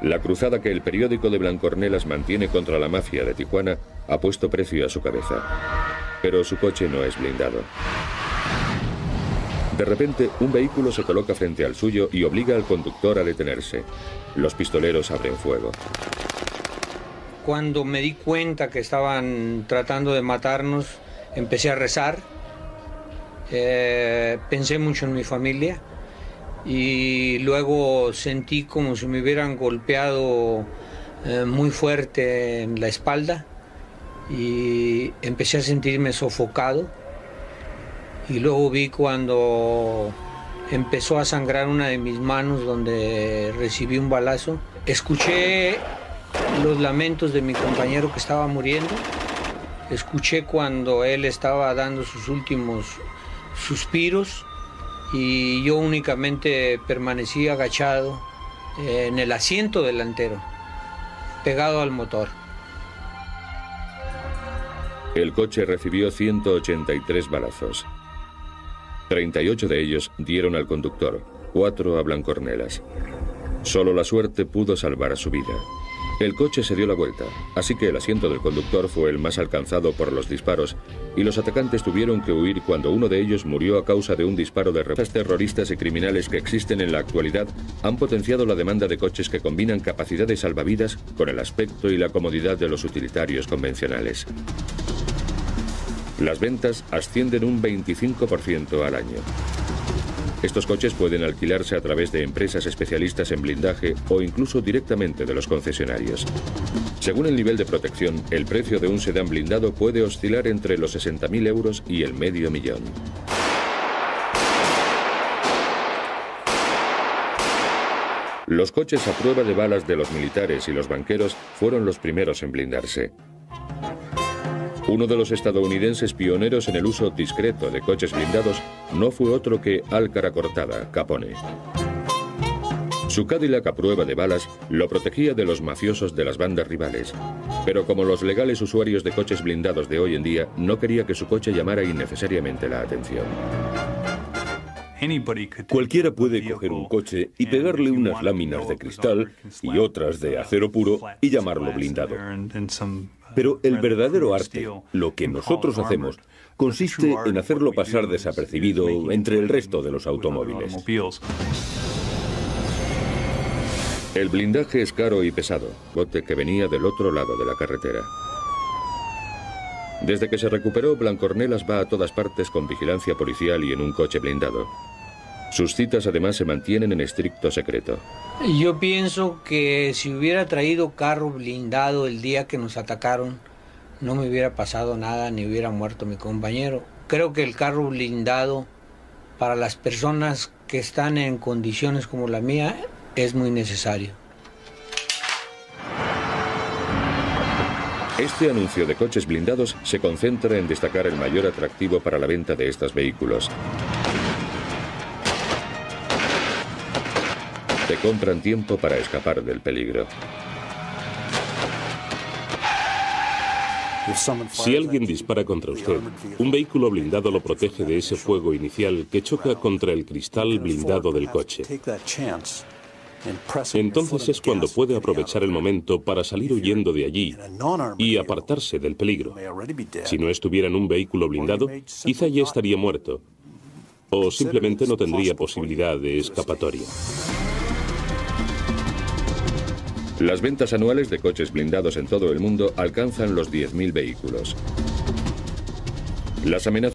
La cruzada que el periódico de Blancornelas mantiene contra la mafia de Tijuana ha puesto precio a su cabeza. Pero su coche no es blindado. De repente, un vehículo se coloca frente al suyo y obliga al conductor a detenerse. Los pistoleros abren fuego. Cuando me di cuenta que estaban tratando de matarnos, empecé a rezar. Pensé mucho en mi familia. Y luego sentí como si me hubieran golpeado muy fuerte en la espalda y empecé a sentirme sofocado. Y luego vi cuando empezó a sangrar una de mis manos donde recibí un balazo. Escuché los lamentos de mi compañero que estaba muriendo. Escuché cuando él estaba dando sus últimos suspiros. Y yo únicamente permanecí agachado en el asiento delantero, pegado al motor. El coche recibió 183 balazos. 38 de ellos dieron al conductor, 4 a Blancornelas. Solo la suerte pudo salvar su vida. El coche se dio la vuelta, así que el asiento del conductor fue el más alcanzado por los disparos y los atacantes tuvieron que huir cuando uno de ellos murió a causa de un disparo de represas. Terroristas y criminales que existen en la actualidad han potenciado la demanda de coches que combinan capacidades salvavidas con el aspecto y la comodidad de los utilitarios convencionales. Las ventas ascienden un 25% al año. Estos coches pueden alquilarse a través de empresas especialistas en blindaje o incluso directamente de los concesionarios. Según el nivel de protección, el precio de un sedán blindado puede oscilar entre los 60.000 euros y el $500.000. Los coches a prueba de balas de los militares y los banqueros fueron los primeros en blindarse. Uno de los estadounidenses pioneros en el uso discreto de coches blindados no fue otro que Al Caracortada, Capone. Su Cadillac a prueba de balas lo protegía de los mafiosos de las bandas rivales, pero como los legales usuarios de coches blindados de hoy en día, no quería que su coche llamara innecesariamente la atención. Cualquiera puede coger un coche y pegarle unas láminas de cristal y otras de acero puro y llamarlo blindado. Pero el verdadero arte, lo que nosotros hacemos, consiste en hacerlo pasar desapercibido entre el resto de los automóviles. El blindaje es caro y pesado, bote que venía del otro lado de la carretera. Desde que se recuperó, Blancornelas va a todas partes con vigilancia policial y en un coche blindado. Sus citas además se mantienen en estricto secreto. Yo pienso que si hubiera traído carro blindado el día que nos atacaron, no me hubiera pasado nada ni hubiera muerto mi compañero. Creo que el carro blindado para las personas que están en condiciones como la mía es muy necesario. Este anuncio de coches blindados se concentra en destacar el mayor atractivo para la venta de estos vehículos. Te compran tiempo para escapar del peligro. Si alguien dispara contra usted, un vehículo blindado lo protege de ese fuego inicial que choca contra el cristal blindado del coche. Entonces es cuando puede aprovechar el momento para salir huyendo de allí y apartarse del peligro. Si no estuviera en un vehículo blindado, quizá ya estaría muerto o simplemente no tendría posibilidad de escapatoria. Las ventas anuales de coches blindados en todo el mundo alcanzan los 10.000 vehículos. Las amenazas